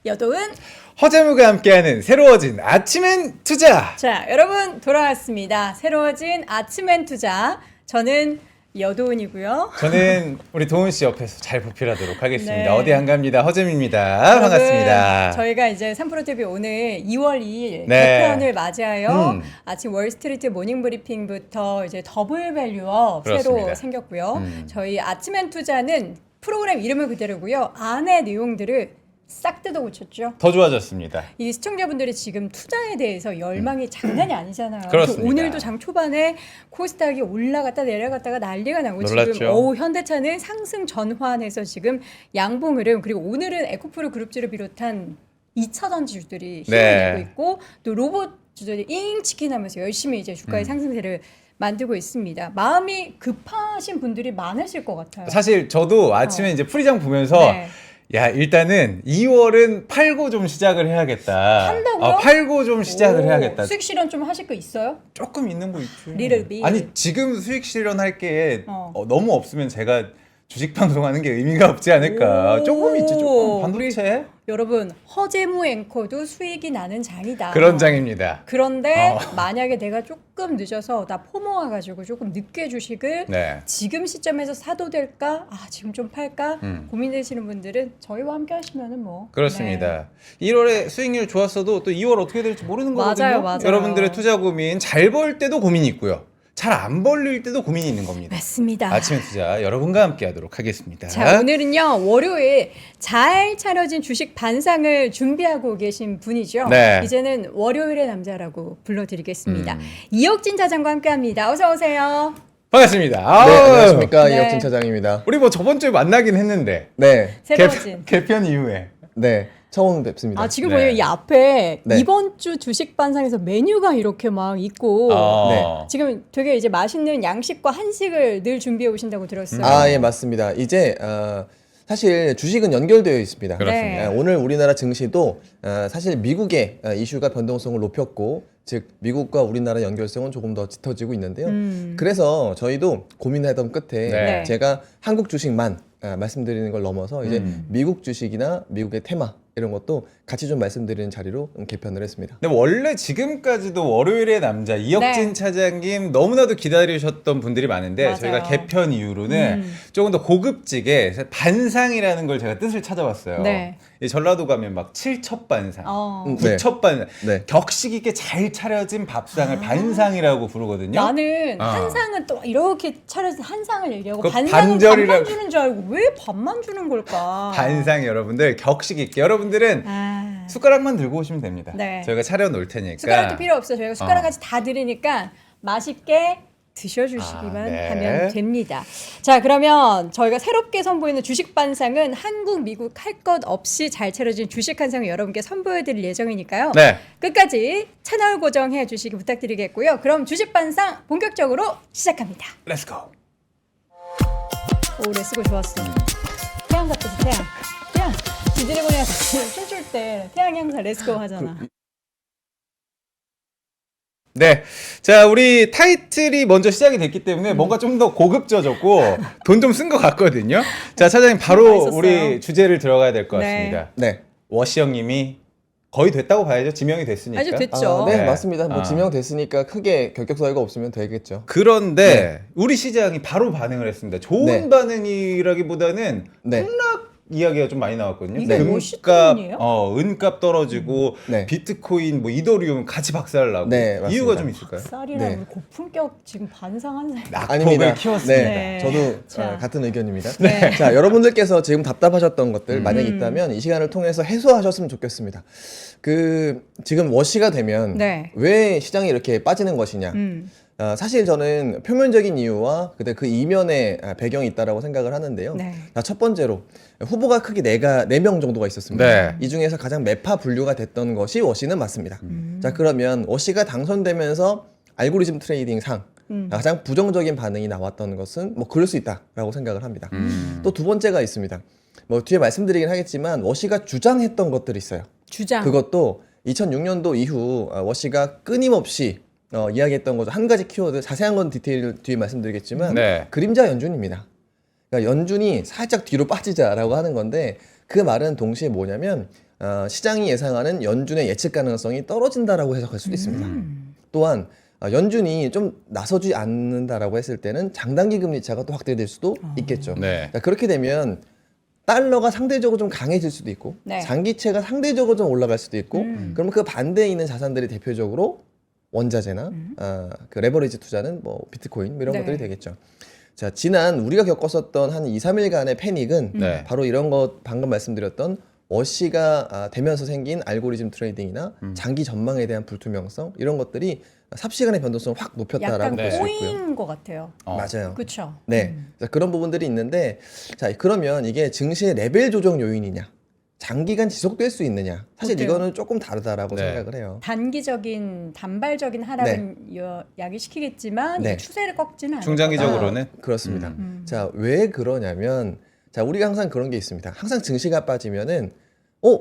여도은. 허재무가 함께하는 새로워진 아침엔 투자. 자, 여러분 돌아왔습니다. 새로워진 아침엔 투자. 저는 여도은이고요. 저는 우리 도은 씨 옆에서 잘 보필하도록 하겠습니다. 네. 어디 안 갑니다. 허재무입니다. 여러분, 반갑습니다. 저희가 이제 3프로TV 오늘 2월 2일 네. 개편을 맞이하여 음. 아침 월스트리트 모닝 브리핑부터 이제 더블 밸류업 그렇습니다. 새로 생겼고요. 음. 저희 아침엔 투자는 프로그램 이름은 그대로고요. 안에 내용들을 싹 뜯어 고쳤죠. 더 좋아졌습니다. 이 시청자분들이 지금 투자에 대해서 열망이 장난이 아니잖아요. 그렇습니다. 오늘도 장 초반에 코스닥이 올라갔다 내려갔다가 난리가 나고 놀랐죠. 지금 현대차는 상승 전환해서 지금 양봉 흐름, 그리고 오늘은 에코프로 그룹주를 비롯한 2차 전지주들이 힘을 네. 내고 있고 또 로봇 주들이 잉치킨 하면서 열심히 이제 주가의 상승세를 만들고 있습니다. 마음이 급하신 분들이 많으실 것 같아요. 사실 저도 아침에 이제 풀이장 보면서 네. 야, 일단은 2월은 팔고 좀 시작을 해야겠다. 판다고요? 팔고 좀 시작을 오, 해야겠다. 수익 실현 좀 하실 거 있어요? 조금 있는 거 있죠. Little bit. 아니, 지금 수익 실현할 게 어. 너무 없으면 제가 주식 방송하는 게 의미가 없지 않을까. 오. 조금 있지, 조금. 반도체? 여러분, 허재무 앵커도 수익이 나는 장이다. 그런 장입니다. 그런데 만약에 내가 조금 늦어서 나 포모 와가지고 조금 늦게 주식을 네. 지금 시점에서 사도 될까? 아, 지금 좀 팔까? 고민되시는 분들은 저희와 함께 하시면은 뭐. 그렇습니다. 1월에 수익률 좋았어도 또 2월 어떻게 될지 모르는 맞아요, 거거든요. 맞아요. 여러분들의 투자 고민, 잘 벌 때도 고민이 있고요. 잘 안 벌릴 때도 고민이 있는 겁니다. 맞습니다. 아침에 투자 여러분과 함께 하도록 하겠습니다. 자, 오늘은요, 월요일 잘 차려진 주식 반상을 준비하고 계신 분이죠. 네. 이제는 월요일의 남자라고 불러드리겠습니다. 이혁진 차장과 함께 합니다. 어서오세요. 반갑습니다. 네, 아우, 안녕하십니까. 네. 이혁진 차장입니다. 우리 뭐 저번 주에 만나긴 했는데 네, 새로워진. 개편 이후에 네, 처음 뵙습니다. 아, 지금 네. 보면 이 앞에 네. 이번 주 주식 반상에서 메뉴가 이렇게 막 있고 네. 지금 되게 이제 맛있는 양식과 한식을 늘 준비해 오신다고 들었어요. 예, 맞습니다. 이제 사실 주식은 연결되어 있습니다. 그렇습니다. 네. 오늘 우리나라 증시도 사실 미국의 이슈가 변동성을 높였고, 즉 미국과 우리나라 연결성은 조금 더 짙어지고 있는데요. 그래서 저희도 고민하던 끝에 네. 제가 한국 주식만 말씀드리는 걸 넘어서 이제 미국 주식이나 미국의 테마 이런 것도 같이 좀 말씀드리는 자리로 개편을 했습니다. 근데 원래 지금까지도 월요일의 남자 이혁진 네. 차장님 너무나도 기다리셨던 분들이 많은데 맞아요. 저희가 개편 이후로는 조금 더 고급지게 반상이라는 걸 제가 뜻을 찾아봤어요. 네. 이 전라도 가면 막 칠첩반상, 네. 구첩반상, 네. 격식 있게 잘 차려진 밥상을 반상이라고 부르거든요. 나는 어. 한상은 또 이렇게 차려진 한상을 얘기하고 그 반상은 반절이라- 반만 주는 줄 알고 왜 반만 주는 걸까? 반상 여러분들 격식 있게 여러분들은 아. 숟가락만 들고 오시면 됩니다. 네. 저희가 차려놓을 테니까. 숟가락도 필요 없어요. 저희가 숟가락까지 다 드리니까 맛있게 드셔주시기만 네. 하면 됩니다. 자, 그러면 저희가 새롭게 선보이는 주식 반상은 한국, 미국 할 것 없이 잘 차려진 주식 한상을 여러분께 선보여드릴 예정이니까요. 네. 끝까지 채널 고정해 주시기 부탁드리겠고요. 그럼 주식 반상 본격적으로 시작합니다. Let's go. 오, 레츠고 좋았어. 태양 같았어, 태양. 지드래곤이랑 같이 춤출 때 태양이 항상 레츠고 하잖아. 네. 자, 우리 타이틀이 먼저 시작이 됐기 때문에 뭔가 좀 더 고급져졌고 돈 좀 쓴 것 같거든요. 자, 차장님 바로 맛있었어요. 우리 주제를 들어가야 될 것 네. 같습니다. 네. 워시 형님이 거의 됐다고 봐야죠. 지명이 됐으니까. 아주 됐죠. 네, 네. 맞습니다. 뭐 아. 지명됐으니까 크게 결격 사유가 없으면 되겠죠. 그런데 우리 시장이 바로 반응을 했습니다. 좋은 네. 반응이라기보다는 네. 폭락 이야기가 좀 많이 나왔거든요. 이게 네. 워시 은값, 때문이에요? 은값 떨어지고 네. 비트코인, 뭐 이더리움 같이 박살나고 네, 맞습니다. 이유가 좀 있을까요? 쌀이랑 네. 우리 고품격 지금 반상한 살. 낙폭을 키웠습니다. 네. 저도 자. 같은 의견입니다. 네. 자, 여러분들께서 지금 답답하셨던 것들 만약 있다면 이 시간을 통해서 해소하셨으면 좋겠습니다. 지금 워시가 되면 네. 왜 시장이 이렇게 빠지는 것이냐? 사실 저는 표면적인 이유와 그때 그 이면의 배경이 있다라고 생각을 하는데요. 네. 자, 첫 번째로 후보가 크게 네 명 정도가 있었습니다. 네. 이 중에서 가장 매파 분류가 됐던 것이 워시는 맞습니다. 자, 그러면 워시가 당선되면서 알고리즘 트레이딩 상 가장 부정적인 반응이 나왔던 것은 뭐 그럴 수 있다라고 생각을 합니다. 또 두 번째가 있습니다. 뭐 뒤에 말씀드리긴 하겠지만 워시가 주장했던 것들이 있어요. 주장. 그것도 2006년도 이후 워시가 끊임없이 이야기했던 거죠. 한 가지 키워드, 자세한 건 디테일 뒤에 말씀드리겠지만 네. 그림자 연준입니다. 그러니까 연준이 살짝 뒤로 빠지자라고 하는 건데 그 말은 동시에 뭐냐면 시장이 예상하는 연준의 예측 가능성이 떨어진다라고 해석할 수도 있습니다. 또한 연준이 좀 나서지 않는다라고 했을 때는 장단기 금리 차가 또 확대될 수도 있겠죠. 네. 자, 그렇게 되면 달러가 상대적으로 좀 강해질 수도 있고 네. 장기채가 상대적으로 좀 올라갈 수도 있고 그러면 그 반대에 있는 자산들이 대표적으로 원자재나 그 레버리지 투자는 뭐 비트코인 뭐 이런 네. 것들이 되겠죠. 자, 지난 우리가 겪었었던 한 2, 3일간의 패닉은 네. 바로 이런 것 방금 말씀드렸던 워시가 되면서 생긴 알고리즘 트레이딩이나 장기 전망에 대한 불투명성 이런 것들이 삽시간의 변동성을 확 높였다라고 약간 볼 수 있고요. 꼬인 것 같아요. 맞아요. 그렇죠. 네, 자, 그런 부분들이 있는데, 자, 그러면 이게 증시의 레벨 조정 요인이냐, 장기간 지속될 수 있느냐, 사실 어때요? 이거는 조금 다르다라고 네. 생각을 해요. 단기적인 단발적인 하락은 야기시키겠지만 네. 추세를 꺾지는 않을 중장기적으로는 그렇습니다. 자, 왜 그러냐면, 자, 우리가 항상 그런 게 있습니다. 항상 증시가 빠지면은,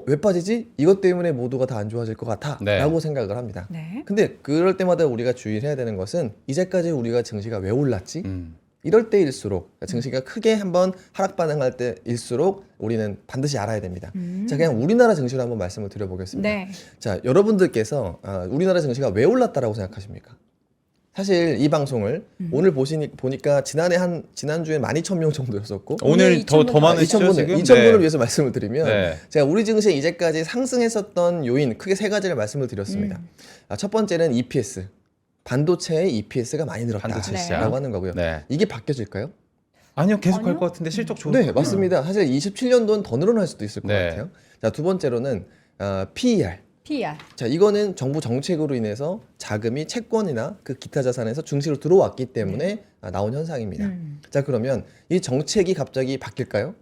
왜 빠지지? 이것 때문에 모두가 다 안 좋아질 것 같아. 네. 라고 생각을 합니다. 네. 근데 그럴 때마다 우리가 주의를 해야 되는 것은, 이제까지 우리가 증시가 왜 올랐지? 음. 이럴 때일수록 증시가 크게 한번 하락 반응할 때일수록 우리는 반드시 알아야 됩니다. 자, 그냥 우리나라 증시로 한번 말씀을 드려보겠습니다. 네. 자, 여러분들께서 우리나라 증시가 왜 올랐다라고 생각하십니까? 사실 이 방송을 오늘 보니까 지난주에 12,000명 정도였었고 오늘 더 2,000분 많으시죠 2,000분을 지금? 2,000분을 네. 위해서 말씀을 드리면 네. 제가 우리 증시에 이제까지 상승했었던 요인 크게 세 가지를 말씀을 드렸습니다. 첫 번째는 EPS, 반도체의 EPS가 많이 반도체 늘었다라고 시장. 하는 거고요. 네. 이게 바뀌어질까요? 아니요, 계속 갈 아니요? 것 같은데 실적 좋은. 네, 맞습니다. 사실 27년도는 더 늘어날 수도 있을 것 네. 같아요. 자, 두 번째로는 PER. PR. 자, 이거는 정부 정책으로 인해서 자금이 채권이나 그 기타 자산에서 증시로 들어왔기 때문에 나온 현상입니다. 자, 그러면 이 정책이 갑자기 바뀔까요?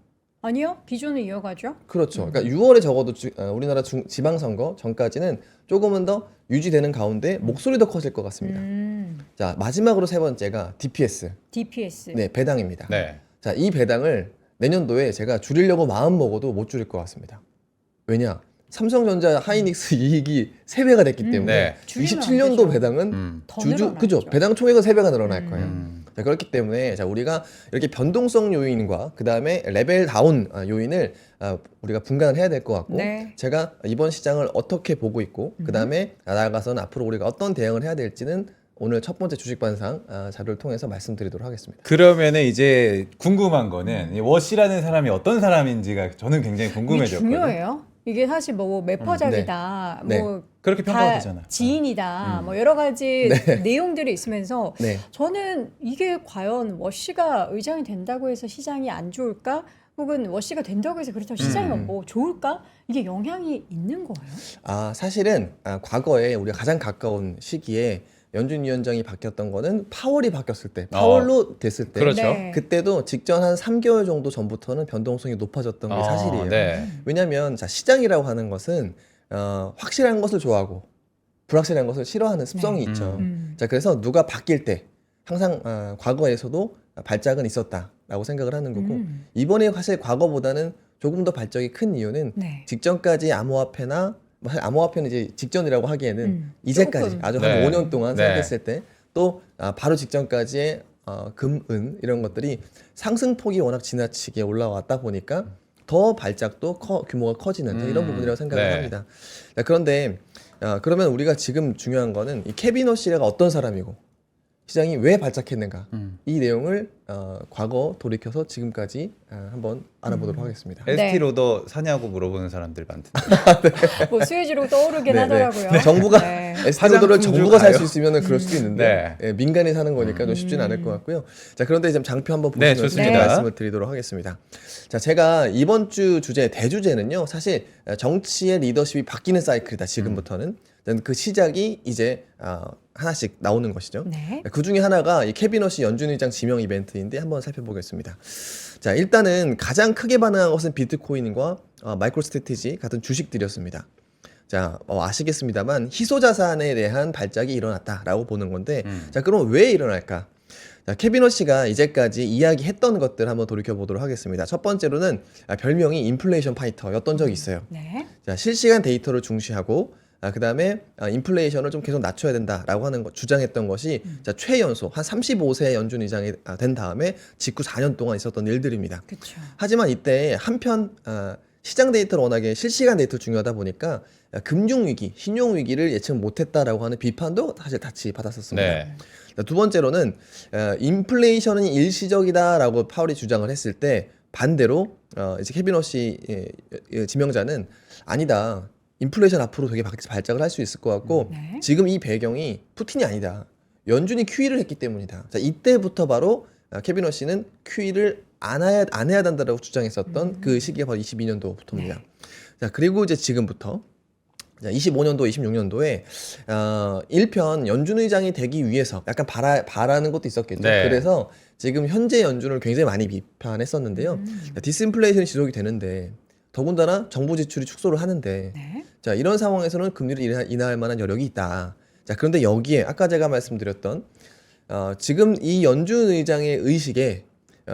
아니요. 기존을 이어가죠. 그렇죠. 그러니까 6월에 적어도 우리나라 지방선거 전까지는 조금은 더 유지되는 가운데 목소리 더 커질 것 같습니다. 자, 마지막으로 세 번째가 DPS. DPS. 네, 배당입니다. 네. 자, 이 배당을 내년도에 제가 줄이려고 마음 먹어도 못 줄일 것 같습니다. 왜냐? 삼성전자 하이닉스 이익이 3배가 됐기 때문에 네. 줄이면 안 27년도 되죠. 배당은 더 주주 늘어나죠. 그죠? 배당 총액은 3배가 늘어날 거예요. 음. 자, 그렇기 때문에 자, 우리가 이렇게 변동성 요인과 그다음에 레벨 다운 요인을 우리가 분간을 해야 될 것 같고 네. 제가 이번 시장을 어떻게 보고 있고 그다음에 나아가서는 앞으로 우리가 어떤 대응을 해야 될지는 오늘 첫 번째 주식 반상 자료를 통해서 말씀드리도록 하겠습니다. 그러면은 이제 궁금한 거는 이 워시라는 사람이 어떤 사람인지가 저는 굉장히 이게 궁금해졌거든요. 중요해요. 이게 사실 뭐 매퍼작이다, 네. 뭐 그렇게 평가가 다 되잖아. 지인이다, 뭐 여러 가지 내용들이 있으면서 네. 저는 이게 과연 워시가 의장이 된다고 해서 시장이 안 좋을까? 혹은 워시가 된다고 해서 그렇다고 시장이 뭐 좋을까? 이게 영향이 있는 거예요? 사실은 과거에 우리가 가장 가까운 시기에 연준 위원장이 바뀌었던 거는 파월이 바뀌었을 때, 파월로 됐을 때, 그렇죠. 네. 그때도 직전 한 3개월 정도 전부터는 변동성이 높아졌던 게 사실이에요. 네. 왜냐하면 자, 시장이라고 하는 것은 확실한 것을 좋아하고 불확실한 것을 싫어하는 습성이 있죠. 자, 그래서 누가 바뀔 때 항상 과거에서도 발작은 있었다라고 생각을 하는 거고 이번에 사실 과거보다는 조금 더 발작이 큰 이유는 네. 직전까지 암호화폐나 사실 암호화폐는 이제 직전이라고 하기에는 이제까지 조금. 아주 네. 한 5년 동안 네. 생각했을 때 또 바로 직전까지의 금, 은 이런 것들이 상승폭이 워낙 지나치게 올라왔다 보니까 더 발작도 규모가 커지는 이런 부분이라고 생각을 네. 합니다. 자, 그런데 그러면 우리가 지금 중요한 거는 이 케빈 워시가 어떤 사람이고 시장이 왜 발작했는가 이 내용을 과거 돌이켜서 지금까지 한번 알아보도록 하겠습니다. 네. ST 로더 사냐고 물어보는 사람들 많던데. 뭐 수혜지로 떠오르긴 하더라고요. 정부가 네. ST로더를 화장품 정부가 살 수 가요? 있으면 그럴 수도 있는데 네. 민간이 사는 거니까 좀 쉽지는 않을 것 같고요. 자, 그런데 지금 장표 한번 네, 보시면서 좋습니다. 말씀을 드리도록 하겠습니다. 자, 제가 이번 주 주제 대주제는요. 사실 정치의 리더십이 바뀌는 사이클이다. 지금부터는 그 시작이 이제 하나씩 나오는 것이죠. 네. 그 중에 하나가 이 케빈 워시 연준 의장 지명 이벤트인데 한번 살펴보겠습니다. 자, 일단은 가장 크게 반응한 것은 비트코인과 마이크로 스트래티지 같은 주식들이었습니다. 자, 아시겠습니다만 희소 자산에 대한 발작이 일어났다라고 보는 건데, 자, 그럼 왜 일어날까? 자, 케빈 워시가 이제까지 이야기했던 것들 한번 돌이켜 보도록 하겠습니다. 첫 번째로는 별명이 인플레이션 파이터였던 적이 있어요. 네. 자, 실시간 데이터를 중시하고 그 다음에 인플레이션을 좀 계속 낮춰야 된다라고 하는 거 주장했던 것이 자, 최연소 한 35세 연준 의장이 된 다음에 직후 4년 동안 있었던 일들입니다. 그렇죠. 하지만 이때 한편 시장 데이터를 워낙에 실시간 데이터 중요하다 보니까 금융 위기, 신용 위기를 예측 못했다라고 하는 비판도 사실 같이 받았었습니다. 네. 두 번째로는 인플레이션은 일시적이다라고 파월이 주장을 했을 때 반대로 이제 케빈 워시 지명자는 아니다. 인플레이션 앞으로 되게 발작을 할 수 있을 것 같고 네. 지금 이 배경이 푸틴이 아니다. 연준이 QE를 했기 때문이다. 자, 이때부터 바로 케빈 워시는 QE를 안 해야 된다라고 주장했었던 그 시기가 바로 22년도부터입니다. 네. 자, 그리고 이제 지금부터 25년도, 26년도에 1편 연준 의장이 되기 위해서 약간 바라는 것도 있었겠죠. 네. 그래서 지금 현재 연준을 굉장히 많이 비판했었는데요. 디스인플레이션이 지속이 되는데 더군다나 정부 지출이 축소를 하는데 네. 자, 이런 상황에서는 금리를 인하할 만한 여력이 있다. 자, 그런데 여기에 아까 제가 말씀드렸던 지금 이 연준 의장의 의식에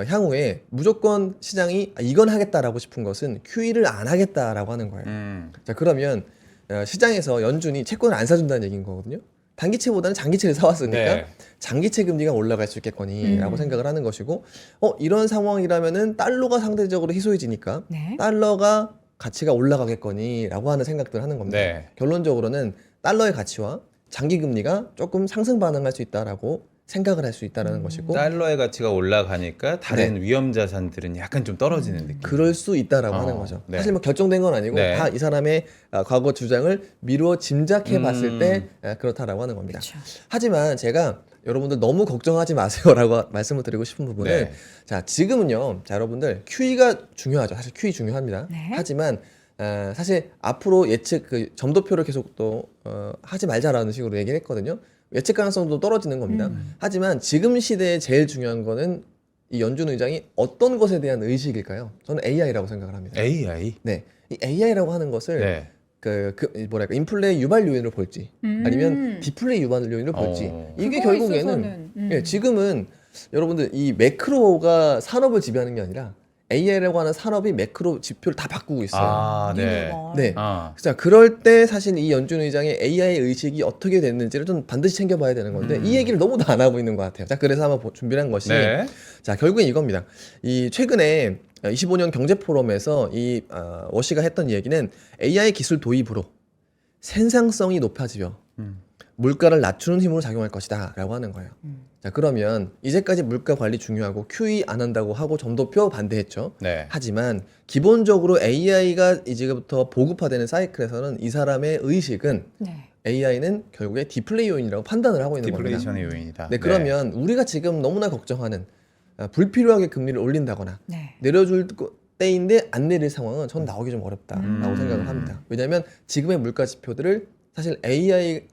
향후에 무조건 시장이 이건 하겠다라고 싶은 것은 QE를 안 하겠다라고 하는 거예요. 자, 그러면 시장에서 연준이 채권을 안 사준다는 얘기인 거거든요. 단기채보다는 장기채를 사왔으니까 네. 장기채 금리가 올라갈 수 있겠거니라고 생각을 하는 것이고, 이런 상황이라면은 달러가 상대적으로 희소해지니까 네. 달러가 가치가 올라가겠거니라고 하는 생각들을 하는 겁니다. 네. 결론적으로는 달러의 가치와 장기 금리가 조금 상승 반응할 수 있다라고 생각을 할 수 있다라는 것이고, 달러의 가치가 올라가니까 다른 위험 자산들은 약간 좀 떨어지는 느낌. 그럴 수 있다라고 하는 거죠. 네. 사실 뭐 결정된 건 아니고 네. 다 이 사람의 과거 주장을 미루어 짐작해 봤을 때 그렇다라고 하는 겁니다. 그렇죠. 하지만 제가 여러분들 너무 걱정하지 마세요라고 말씀을 드리고 싶은 부분은 네. 자, 지금은요. 자, 여러분들 QE가 중요하죠. 사실 QE 중요합니다. 네. 하지만 사실 앞으로 예측 그 점도표를 계속 또 하지 말자라는 식으로 얘기를 했거든요. 예측 가능성도 떨어지는 겁니다. 하지만 지금 시대에 제일 중요한 거는 이 연준 의장이 어떤 것에 대한 의식일까요? 저는 AI라고 생각을 합니다. AI. 네, 이 AI라고 하는 것을 네. 뭐랄까 인플레 유발 요인으로 볼지 아니면 디플레 유발 요인으로 볼지 이게 그거에 결국에는 있어서는, 예, 지금은 여러분들 이 매크로가 산업을 지배하는 게 아니라 AI라고 하는 산업이 매크로 지표를 다 바꾸고 있어요. 아, 네. 네. 아. 자, 그럴 때 사실 이 연준 의장의 AI 의식이 어떻게 됐는지를 좀 반드시 챙겨봐야 되는 건데 이 얘기를 너무도 안 하고 있는 것 같아요. 자, 그래서 한번 준비한 것이 네. 자, 결국엔 이겁니다. 이 최근에 25년 경제 포럼에서 이 워시가 했던 얘기는 AI 기술 도입으로 생산성이 높아지며 물가를 낮추는 힘으로 작용할 것이다라고 하는 거예요. 자, 그러면 이제까지 물가 관리 중요하고 QE 안 한다고 하고 점도표 반대했죠. 네. 하지만 기본적으로 AI가 이제부터 보급화되는 사이클에서는 이 사람의 의식은 네. AI는 결국에 디플레이 요인이라고 판단을 하고 있는 겁니다. 디플레이션의 요인이다. 네, 그러면 우리가 지금 너무나 걱정하는 불필요하게 금리를 올린다거나 네. 내려줄 때인데 안 내릴 상황은 전 나오기 좀 어렵다라고 생각을 합니다. 왜냐하면 지금의 물가 지표들을 사실 AI의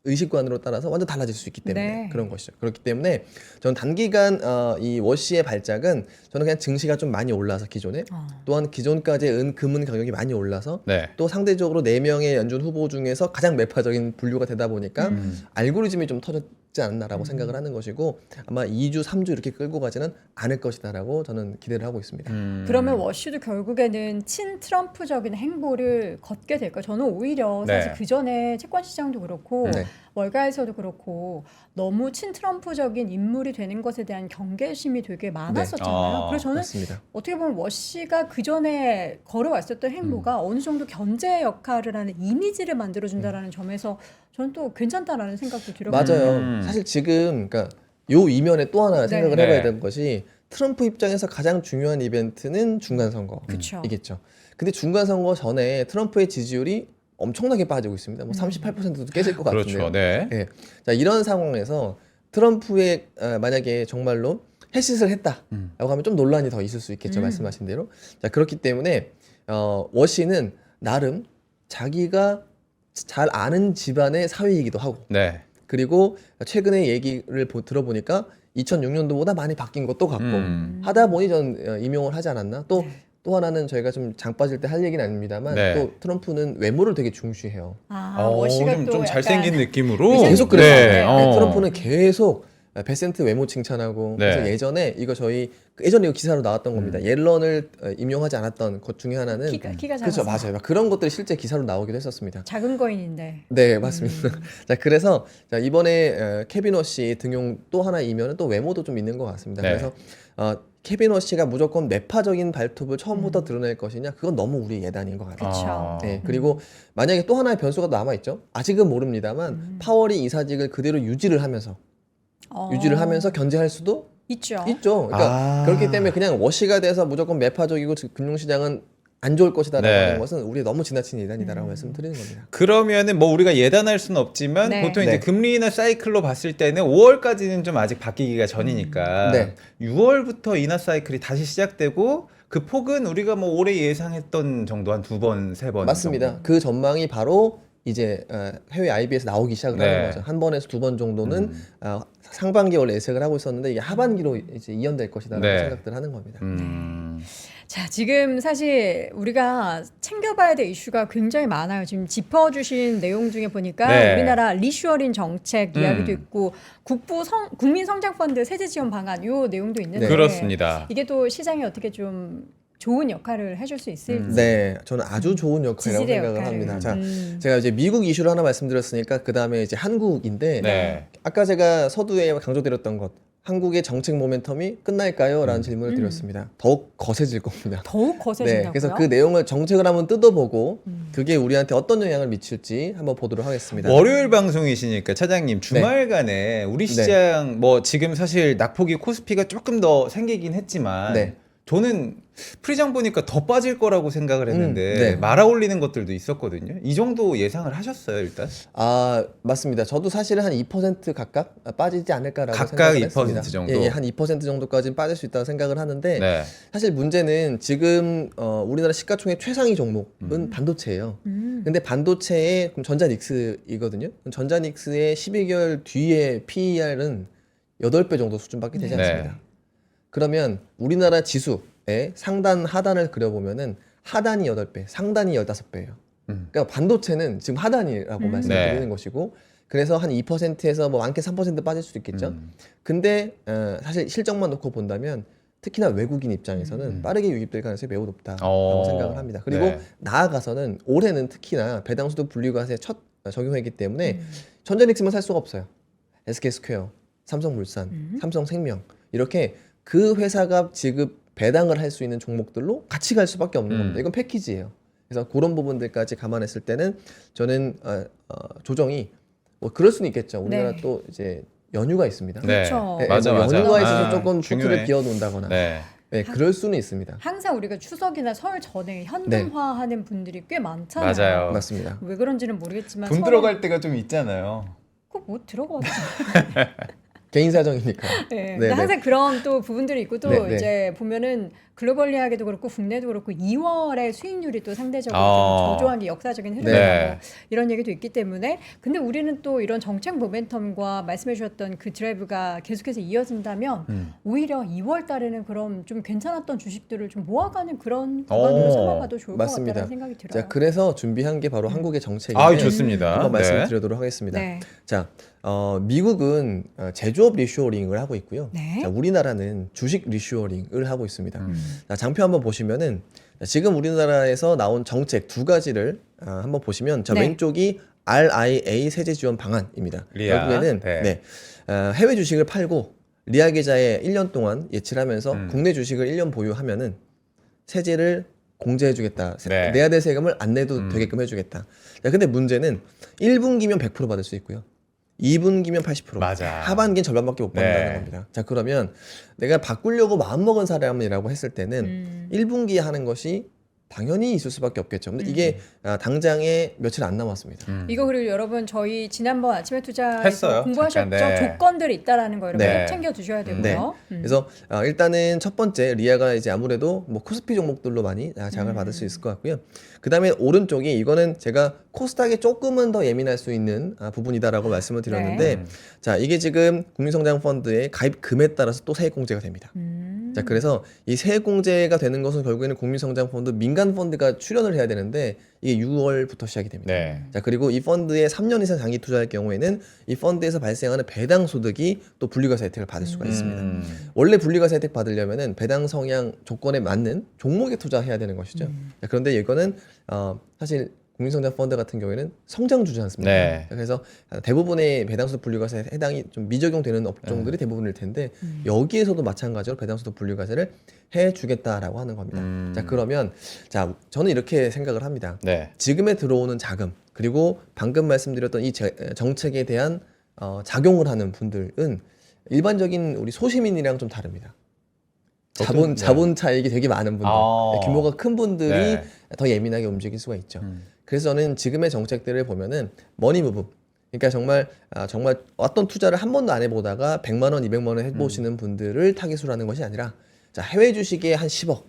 의식관으로 따라서 완전 달라질 수 있기 때문에 네. 그런 것이죠. 그렇기 때문에 저는 단기간 이 워시의 발작은 저는 그냥 증시가 좀 많이 올라서 기존에 또한 기존까지의 금은 가격이 많이 올라서 네. 또 상대적으로 4명의 연준 후보 중에서 가장 매파적인 분류가 되다 보니까 알고리즘이 좀 터졌지 않나라고 생각을 하는 것이고 아마 2주, 3주 이렇게 끌고 가지는 않을 것이다라고 저는 기대를 하고 있습니다. 그러면 워시도 결국에는 친트럼프적인 행보를 걷게 될까요? 저는 오히려 사실 네. 그 전에 채권 시장도 그렇고 네. 월가에서도 그렇고 너무 친트럼프적인 인물이 되는 것에 대한 경계심이 되게 많았었잖아요. 아, 그래서 저는 맞습니다. 어떻게 보면 워시가 그 전에 걸어왔었던 행보가 어느 정도 견제 역할을 하는 이미지를 만들어준다라는 점에서 저는 또 괜찮다라는 생각도 들었거든요. 맞아요. 사실 지금 그러니까 요 이면에 또 하나 생각을 네. 해봐야 되는 것이 트럼프 입장에서 가장 중요한 이벤트는 중간 그쵸. 선거이겠죠. 근데 중간 선거 전에 트럼프의 지지율이 엄청나게 빠지고 있습니다. 뭐 38%도 깨질 것 같은데요. 그렇죠. 네. 예. 자, 이런 상황에서 트럼프의 만약에 정말로 해시를 했다라고 하면 좀 논란이 더 있을 수 있겠죠. 말씀하신 대로. 자, 그렇기 때문에 워시는 나름 자기가 잘 아는 집안의 사위이기도 하고 네. 그리고 최근에 얘기를 들어보니까 2006년도보다 많이 바뀐 것도 같고 하다 보니 전 임용을 하지 않았나. 또 하나는 저희가 좀 장 빠질 때 할 얘기는 아닙니다만 네. 또 트럼프는 외모를 되게 중시해요. 워시가 좀, 또 좀 약간 잘생긴 느낌으로 계속 네. 그랬어요. 네. 네, 트럼프는 계속 베센트 외모 칭찬하고 네. 그래서 예전에 이거 이거 기사로 나왔던 겁니다. 옐런을 임용하지 않았던 것 중에 하나는 키가 그렇죠, 작아서. 맞아요. 그런 것들이 실제 기사로 나오기도 했었습니다. 작은 거인인데. 네, 맞습니다. 자, 그래서 이번에 케빈 워시 등용 또 하나 이면은 또 외모도 좀 있는 것 같습니다. 네. 그래서 케빈 워시가 무조건 매파적인 발톱을 처음부터 드러낼 것이냐 그건 너무 우리 예단인 것 같아요. 그쵸. 네, 그리고 만약에 또 하나의 변수가 남아 있죠. 아직은 모릅니다만 파월이 이 사직을 그대로 유지를 하면서 견제할 수도 있죠. 있죠. 그러니까 아. 그렇기 때문에 그냥 워시가 돼서 무조건 매파적이고 금융시장은 안 좋을 것이다라고 네. 하는 것은 우리 너무 지나친 예단이다라고 말씀드리는 겁니다. 그러면은 뭐 우리가 예단할 수는 없지만 네. 보통 이제 네. 금리 인하 사이클로 봤을 때는 5월까지는 좀 아직 바뀌기가 전이니까 네. 6월부터 인하 사이클이 다시 시작되고 그 폭은 우리가 뭐 올해 예상했던 정도 한 2번, 3번 맞습니다. 정도. 그 전망이 바로 이제 해외 IB에서 나오기 시작을 네. 하는 거죠. 한 번에서 2번 정도는 상반기에 원래 예측을 하고 있었는데 이게 하반기로 이제 이연될 것이다라고 네. 생각들 하는 겁니다. 자, 지금 사실 우리가 챙겨봐야 될 이슈가 굉장히 많아요. 지금 짚어주신 내용 중에 보니까 네. 우리나라 리슈어링 정책 이야기도 있고 국민성장펀드 세제 지원 방안 요 내용도 있는데 그렇습니다. 이게 또 시장에 어떻게 좀 좋은 역할을 해줄 수 있을지. 네, 저는 아주 좋은 역할이라고 지지대 생각을 역할을. 합니다. 자, 제가 이제 미국 이슈를 하나 말씀드렸으니까 그 다음에 이제 한국인데 네. 아까 제가 서두에 강조드렸던 것 한국의 정책 모멘텀이 끝날까요? 라는 질문을 드렸습니다. 더욱 거세질 겁니다. 더욱 거세진다고요? 네, 그래서 그 내용을 정책을 한번 뜯어보고 그게 우리한테 어떤 영향을 미칠지 한번 보도록 하겠습니다. 월요일 방송이시니까 차장님 주말간에 우리 시장 뭐 지금 사실 낙폭이 코스피가 조금 더 생기긴 했지만 네. 저는 프리장 보니까 더 빠질 거라고 생각을 했는데 네. 말아 올리는 것들도 있었거든요. 이 정도 예상을 하셨어요, 일단? 아, 맞습니다. 저도 사실은 한 2% 각각 빠지지 않을까라고 각각 생각을 2% 했습니다. 정도? 예, 한 2% 정도까지는 빠질 수 있다고 생각을 하는데 네. 사실 문제는 지금 우리나라 시가총액 최상위 종목은 반도체예요. 근데 반도체의 그럼 전자닉스이거든요. 그럼 전자닉스의 12개월 뒤에 PER은 8배 정도 수준밖에 되지 네. 않습니다. 그러면 우리나라 지수의 상단 하단을 그려보면은 하단이 8배, 상단이 15배예요. 그러니까 반도체는 지금 하단이라고 말씀드리는 네. 것이고 그래서 한 2%에서 뭐 많게 3% 빠질 수도 있겠죠. 근데 사실 실적만 놓고 본다면 특히나 외국인 입장에서는 빠르게 유입될 가능성이 매우 높다라고 생각을 합니다. 그리고 네. 나아가서는 올해는 특히나 배당소득 분리과세 첫 적용이기 때문에 전자닉스만 살 수가 없어요. SK스퀘어, 삼성물산, 삼성생명 이렇게 그 회사가 지급 배당을 할 수 있는 종목들로 같이 갈 수밖에 없는 겁니다. 이건 패키지예요. 그래서 그런 부분들까지 감안했을 때는 저는 조정이 뭐 그럴 수는 있겠죠. 우리나라 네. 또 이제 연휴가 있습니다. 네. 그렇죠. 예, 맞아, 뭐 맞아. 연휴가 있어서 아, 조금 중요해. 포트를 비워놓는다거나 네. 네, 그럴 수는 있습니다. 항상 우리가 추석이나 설 전에 현금화하는 분들이 꽤 많잖아요. 맞아요. 맞습니다. 왜 그런지는 모르겠지만 돈 설에 들어갈 때가 좀 있잖아요. 그뭐 들어가죠. 개인 사정이니까. 네. 네, 근데 네. 항상 그런 또 부분들이 있고 또 네, 네. 이제 보면은 글로벌리하게도 그렇고 국내도 그렇고 2월에 수익률이 또 상대적으로 아. 좀 저조한 게 역사적인 흐름이고 네. 이런 얘기도 있기 때문에 근데 우리는 또 이런 정책 모멘텀과 말씀해 주셨던 그 드라이브가 계속해서 이어진다면 오히려 2월 달에는 그럼 좀 괜찮았던 주식들을 좀 모아가는 그런 구간으로 오. 삼아봐도 좋을 것 맞습니다. 같다는 생각이 들어요. 자, 그래서 준비한 게 바로 한국의 정책인데 아, 좋습니다. 한번 네. 말씀드리도록 하겠습니다. 네. 자, 미국은 제조업 리쇼어링을 하고 있고요. 네. 자, 우리나라는 주식 리쇼어링을 하고 있습니다. 자, 장표 한번 보시면은 자, 지금 우리나라에서 나온 정책 두 가지를 한번 보시면 자, 네. 왼쪽이 RIA 세제 지원 방안입니다. 리아. 결국에는 네. 해외 주식을 팔고 리아 계좌에 1년 동안 예치를 하면서 국내 주식을 1년 보유하면은 세제를 공제해주겠다. 네. 내야 될 세금을 안 내도 되게끔 해주겠다. 자, 근데 문제는 1분기면 100% 받을 수 있고요. 2분기면 80%. 맞아. 하반기는 절반밖에 못 받는다는 네. 겁니다. 자, 그러면 내가 바꾸려고 마음먹은 사람이라고 했을 때는 1분기에 하는 것이 당연히 있을 수밖에 없겠죠. 근데 이게 당장에 며칠 안 남았습니다. 이거 그리고 여러분 저희 지난번 아침에 투자에서 했어요. 공부하셨죠? 잠깐, 네. 조건들이 있다라는 거 여러분 네. 꼭 챙겨 두셔야 되고요. 네. 그래서 일단은 첫 번째 리아가 이제 아무래도 뭐 코스피 종목들로 많이 장을 받을 수 있을 것 같고요. 그 다음에 오른쪽이 이거는 제가 코스닥에 조금은 더 예민할 수 있는 부분이다라고 말씀을 드렸는데 자, 이게 지금 국민성장펀드의 가입 금에 따라서 또 세액 공제가 됩니다. 자, 그래서 이 세액 공제가 되는 것은 결국에는 국민성장펀드 민간 펀드가 출연을 해야 되는데 이게 6월부터 시작이 됩니다. 네. 자, 그리고 이 펀드에 3년 이상 장기 투자할 경우에는 이 펀드에서 발생하는 배당 소득이 또 분리과세 혜택을 받을 수가 있습니다. 원래 분리과세 혜택 받으려면은 배당 성향 조건에 맞는 종목에 투자해야 되는 것이죠. 자, 그런데 이거는 사실 국민성장 펀드 같은 경우에는 성장주지 않습니까? 네. 그래서 대부분의 배당수도 분류과세에 해당이 좀 미적용되는 업종들이 대부분일 텐데 여기에서도 마찬가지로 배당수도 분류과세를 해주겠다라고 하는 겁니다. 자 그러면 자 저는 이렇게 생각을 합니다. 네. 지금에 들어오는 자금 그리고 방금 말씀드렸던 이 정책에 대한 작용을 하는 분들은 일반적인 우리 소시민이랑 좀 다릅니다. 자본 차익이 되게 많은 분들, 규모가 큰 분들이 네. 더 예민하게 움직일 수가 있죠. 그래서 저는 지금의 정책들을 보면은 머니무브, 그러니까 정말 어떤 투자를 한 번도 안 해보다가 100만 원, 200만 원 해보시는 분들을 타깃으로 하는 것이 아니라 자 해외 주식에 한 10억,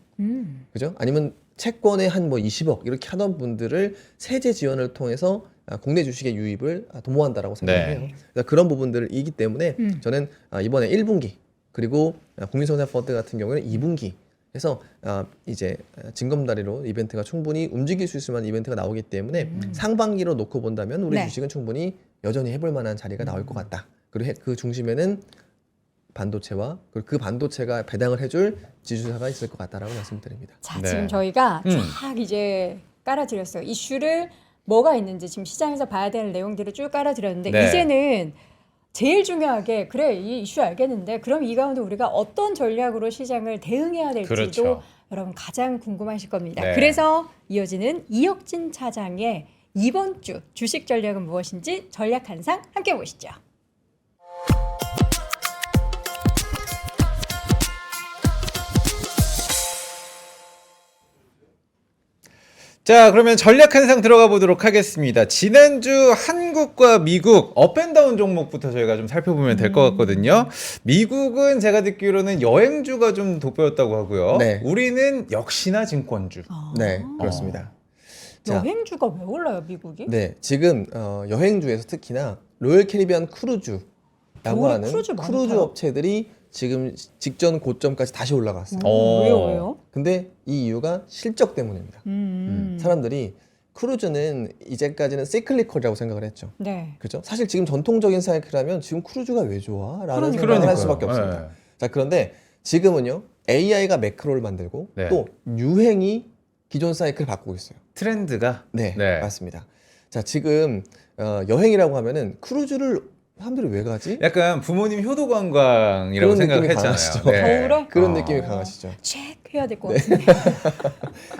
그죠? 아니면 채권에 한 뭐 20억 이렇게 하던 분들을 세제 지원을 통해서 국내 주식의 유입을 도모한다라고 생각해요. 네. 그래서 그런 부분들이기 때문에 저는 이번에 1분기 그리고 국민성장 펀드 같은 경우는 2분기 해서 이제 징검다리로 이벤트가 충분히 움직일 수 있을 만한 이벤트가 나오기 때문에 상반기로 놓고 본다면 우리 네. 주식은 충분히 여전히 해볼 만한 자리가 나올 것 같다. 그리고 그 중심에는 반도체와 그 반도체가 배당을 해줄 지주사가 있을 것 같다라고 말씀드립니다. 자, 네. 지금 저희가 쫙 이제 깔아드렸어요. 이슈를 뭐가 있는지 지금 시장에서 봐야 되는 내용들을 쭉 깔아드렸는데 네. 이제는 제일 중요하게 그래 이 이슈 알겠는데 그럼 이 가운데 우리가 어떤 전략으로 시장을 대응해야 될지도 그렇죠. 여러분 가장 궁금하실 겁니다. 네. 그래서 이어지는 이혁진 차장의 이번 주 주식 전략은 무엇인지 전략 한상 함께 보시죠. 자, 그러면 전략 한상 들어가 보도록 하겠습니다. 지난주 한국과 미국 업앤다운 종목부터 저희가 좀 살펴보면 될 것 같거든요. 미국은 제가 듣기로는 여행주가 좀 돋보였다고 하고요. 네. 우리는 역시나 증권주. 네, 그렇습니다. 자, 여행주가 왜 올라요, 미국이? 네, 지금 여행주에서 특히나 로열 캐리비안 크루즈라고 겨울에 하는 크루즈 많이 크루즈 타요? 업체들이 지금 직전 고점까지 다시 올라갔어요. 왜요? 근데 이 이유가 실적 때문입니다. 사람들이 크루즈는 이제까지는 시클리컬이라고 생각을 했죠. 네. 그렇죠? 사실 지금 전통적인 사이클하면 지금 크루즈가 왜 좋아? 라는 그러니까요. 생각을 할 수밖에 그러니까요. 없습니다. 네. 자, 그런데 지금은요. AI가 매크로를 만들고 네. 또 유행이 기존 사이클을 바꾸고 있어요. 트렌드가? 네, 네. 맞습니다. 자, 지금 여행이라고 하면은 크루즈를 사람들이 왜 가지? 약간 부모님 효도 관광이라고 그런 생각을 느낌이 했잖아요. 강하시죠. 겨울에? 그런 느낌이 강하시죠. 체크 해야 될 것 네. 같은데.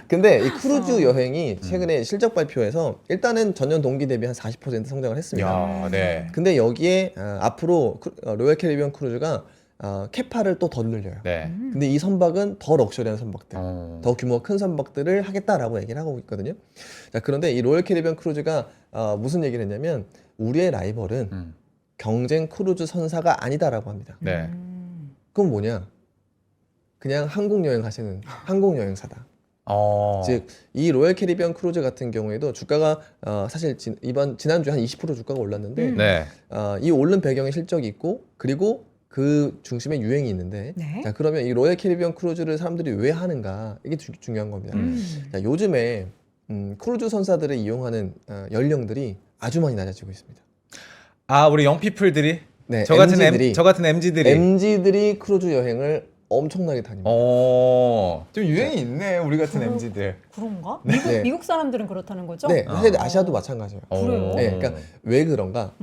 근데 이 크루즈 여행이 최근에 실적 발표에서 일단은 전년 동기 대비 한 40% 성장을 했습니다. 야, 네. 근데 여기에 앞으로 로열 캐리비안 크루즈가 캐파를 또 더 늘려요. 네. 근데 이 선박은 더 럭셔리한 선박들, 더 규모가 큰 선박들을 하겠다라고 얘기를 하고 있거든요. 자, 그런데 이 로열 캐리비안 크루즈가 무슨 얘기를 했냐면 우리의 라이벌은 경쟁 크루즈 선사가 아니다라고 합니다. 네. 그건 뭐냐? 그냥 한국 여행 하시는 항공 여행사다. 즉 이 로열 캐리비안 크루즈 같은 경우에도 주가가 사실 지난주에 한 20% 주가가 올랐는데 네. 이 오른 배경에 실적이 있고 그리고 그 중심에 유행이 있는데 네. 자 그러면 이 로열 캐리비안 크루즈를 사람들이 왜 하는가 이게 중요한 겁니다. 자, 요즘에 크루즈 선사들을 이용하는 연령들이 아주 많이 낮아지고 있습니다. 아, 우리 영피플들이? 네, 저 같은 MZ들이 저 같은 MZ들이. MZ들이 크루즈 여행을 엄청나게 다닙니다. 좀 유행이 있네, 우리 같은 MZ들. 그런가? 네. 미국 사람들은 그렇다는 거죠? 네, 사실 아시아도 마찬가지예요. 그래요? 네, 그러니까 왜 그런가?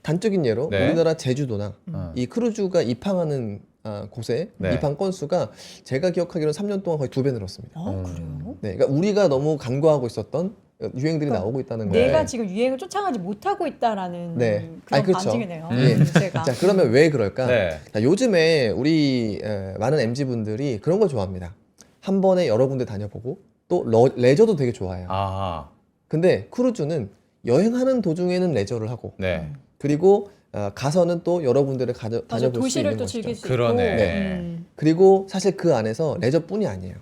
단적인 예로 네. 우리나라 제주도나 이 크루즈가 입항하는 곳에 네. 입항 건수가 제가 기억하기로는 3년 동안 거의 2배 늘었습니다. 그래요? 네, 그러니까 우리가 너무 간과하고 있었던 유행들이 그러니까 나오고 있다는 거예요. 내가 지금 유행을 쫓아가지 못하고 있다라는 네. 그런 아니, 그렇죠. 반증이네요. 예. 문제가. 자, 그러면 왜 그럴까? 네. 자, 요즘에 우리 많은 MZ분들이 그런 걸 좋아합니다. 한 번에 여러 군데 다녀보고 또 레저도 되게 좋아해요. 아, 근데 크루즈는 여행하는 도중에는 레저를 하고 네. 그리고 가서는 또 여러 군데를 맞아, 다녀볼 수 도시를 있는 또 것이죠. 즐길 수 그러네. 있고. 네. 그리고 사실 그 안에서 레저뿐이 아니에요.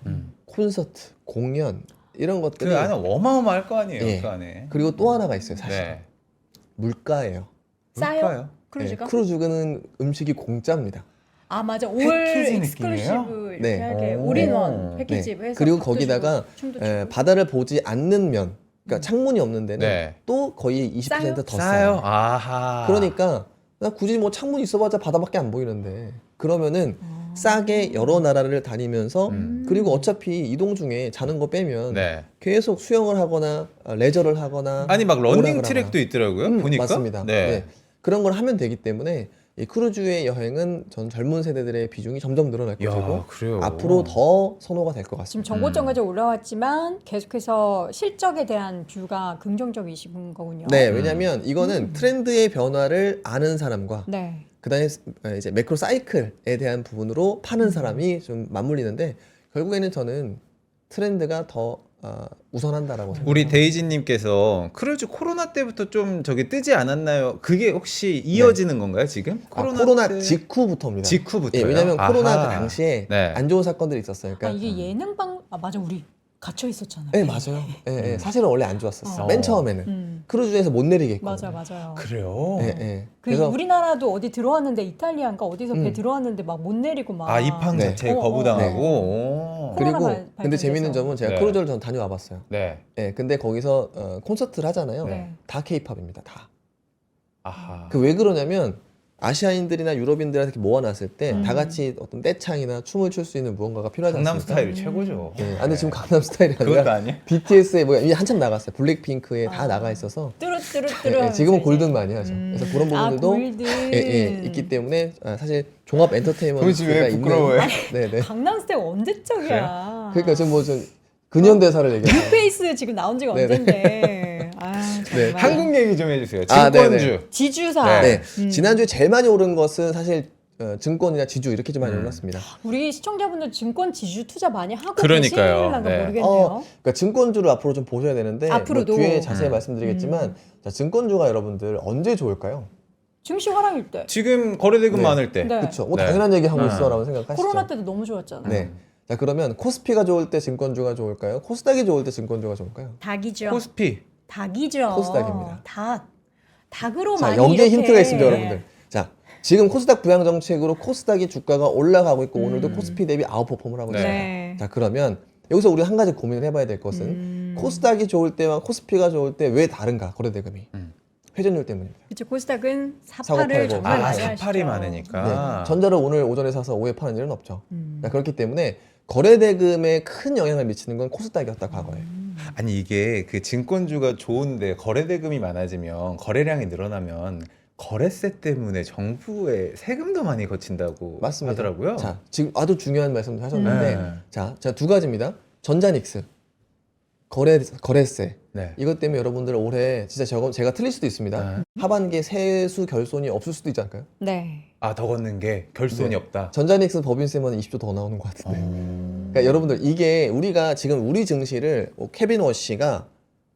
콘서트, 공연 이런 것들이 그 안에 어마어마할 거 아니에요, 예. 그 안에. 그리고 또 하나가 있어요. 사실 네. 물가예요. 싸요? 뭘까요? 크루즈가? 네, 크루즈는 음식이 공짜입니다. 아 맞아. 올 패키지 익스클루시브 느낌이에요? 이렇게 네. 하게 오. 올인원 네. 패키지로 해서 그리고 밥도 거기다가 주고, 춤도 추고. 바다를 보지 않는 면, 그러니까 창문이 없는 데는 네. 또 거의 20% 싸요? 더 싸요? 싸요. 아하. 그러니까 나 굳이 뭐 창문 있어봤자 바다밖에 안 보이는데 그러면은 싸게 여러 나라를 다니면서 그리고 어차피 이동 중에 자는 거 빼면 네. 계속 수영을 하거나 레저를 하거나 아니 막 러닝 오락을 트랙도 하거나. 있더라고요. 보니까. 맞습니다. 네. 네. 그런 걸 하면 되기 때문에 이 크루즈의 여행은 전 젊은 세대들의 비중이 점점 늘어날 것이고 야, 그래요. 앞으로 더 선호가 될 것 지금 같습니다. 정보점까지 올라왔지만 계속해서 실적에 대한 뷰가 긍정적이신 거군요. 네, 왜냐하면 이거는 트렌드의 변화를 아는 사람과 네. 그다음에 이제 매크로 사이클에 대한 부분으로 파는 사람이 좀 맞물리는데 결국에는 저는 트렌드가 더 우선한다라고 생각합니다. 우리 데이지님께서 크루즈 코로나 때부터 좀 저기 뜨지 않았나요? 그게 혹시 이어지는 건가요 지금? 코로나 때- 직후부터입니다. 직후부터요? 예, 왜냐하면 코로나 아하. 그 당시에 네. 안 좋은 사건들이 있었어요. 아, 그러니까 이게 예능방 맞아 우리 갇혀 있었잖아요. 네, 맞아요. 예, 예. 사실은 원래 안 좋았었어요. 어. 맨 처음에는 크루즈에서 못 내리게 했거든요. 맞아요. 그래요. 예, 예. 그 그래서 우리나라도 어디 들어왔는데 이탈리아인가 어디서 배 들어왔는데 막 못 내리고 막 아 입항 네. 자체 어, 거부당하고. 어. 오. 코로나 그리고 발- 근데 재밌는 발견돼서. 점은 제가 네. 크루즈를 전 다녀와 봤어요. 네. 예, 근데 거기서 콘서트를 하잖아요. 네. 다 케이팝입니다. 다. 아하. 그 왜 그러냐면 아시아인들이나 유럽인들한테 이렇게 모아놨을 때 다 음. 같이 어떤 떼창이나 춤을 출 수 있는 무언가가 필요하지 강남 않습니까? 스타일이 최고죠. 예, 근데 지금 강남 스타일이 그것도 아니라 아니야? BTS에 뭐 이미 한참 나갔어요. 블랙핑크에 다 아. 나가 있어서 뚜루뚜루뚜루 예, 지금은 하면서 골든 이제. 많이 하죠. 그래서 그런 부분들도 골든. 있기 때문에 사실 종합 엔터테인먼트가 있는 네네. 강남 스텝 언제적이야. 그러니까 지금 뭐좀 근현대사를 얘기해요. 뉴페이스 지금 나온 지가 네네. 언젠데. 아, 네. 정말. 한국 얘기 좀 해주세요. 아, 네네. 증권주. 지주사. 네, 지난주에 제일 많이 오른 것은 사실 증권이나 지주 이렇게 좀 많이 올랐습니다. 우리 시청자분들 증권 지주 투자 많이 하고 그러니까요. 계시는가 네. 모르겠네요. 그러니까 증권주를 앞으로 좀 보셔야 되는데 앞으로도. 뭐 뒤에 자세히 말씀드리겠지만 자, 증권주가 여러분들 언제 좋을까요? 증시 화랑일 때. 지금 거래대금 네. 많을 때. 네. 그렇죠. 뭐 네. 당연한 얘기 하고 네. 있어라고 생각하시죠. 코로나 때도 너무 좋았잖아요. 네. 자 그러면 코스피가 좋을 때 증권주가 좋을까요? 코스닥이 좋을 때 증권주가 좋을까요? 닭이죠. 코스피. 닭이죠. 코스닥입니다. 닭으로 자 많이 여기에 이렇게. 힌트가 있습니다, 여러분들. 자 지금 코스닥 부양 정책으로 코스닥이 주가가 올라가고 있고 오늘도 코스피 대비 아웃퍼폼을 하고 있습니다. 네. 자 그러면 여기서 우리가 한 가지 고민을 해봐야 될 것은 코스닥이 좋을 때와 코스피가 좋을 때 왜 다른가 거래대금이 회전율 때문입니다. 그렇죠. 코스닥은 사고 사파를 팔고. 정말 아, 많이 사팔이 하시죠. 많으니까. 네. 전자를 오늘 오전에 사서 오후에 파는 일은 없죠. 자, 그렇기 때문에 거래대금에 큰 영향을 미치는 건 코스닥이었다 과거에. 아니 이게 그 증권주가 좋은데 거래대금이 많아지면 거래량이 늘어나면 거래세 때문에 정부에 세금도 많이 거친다고 맞습니다. 하더라고요. 자 지금 아주 중요한 말씀을 하셨는데 자 두 가지입니다. 전자닉스 거래세 네. 이것 때문에 여러분들 올해 진짜 제가 틀릴 수도 있습니다. 하반기에 세수 결손이 없을 수도 있지 않을까요? 네. 아, 더 걷는 게 결손이 네. 없다. 전자닉스 법인세만 20조 더 나오는 것 같은데. 그러니까 여러분들 이게 우리가 지금 우리 증시를 케빈 워시가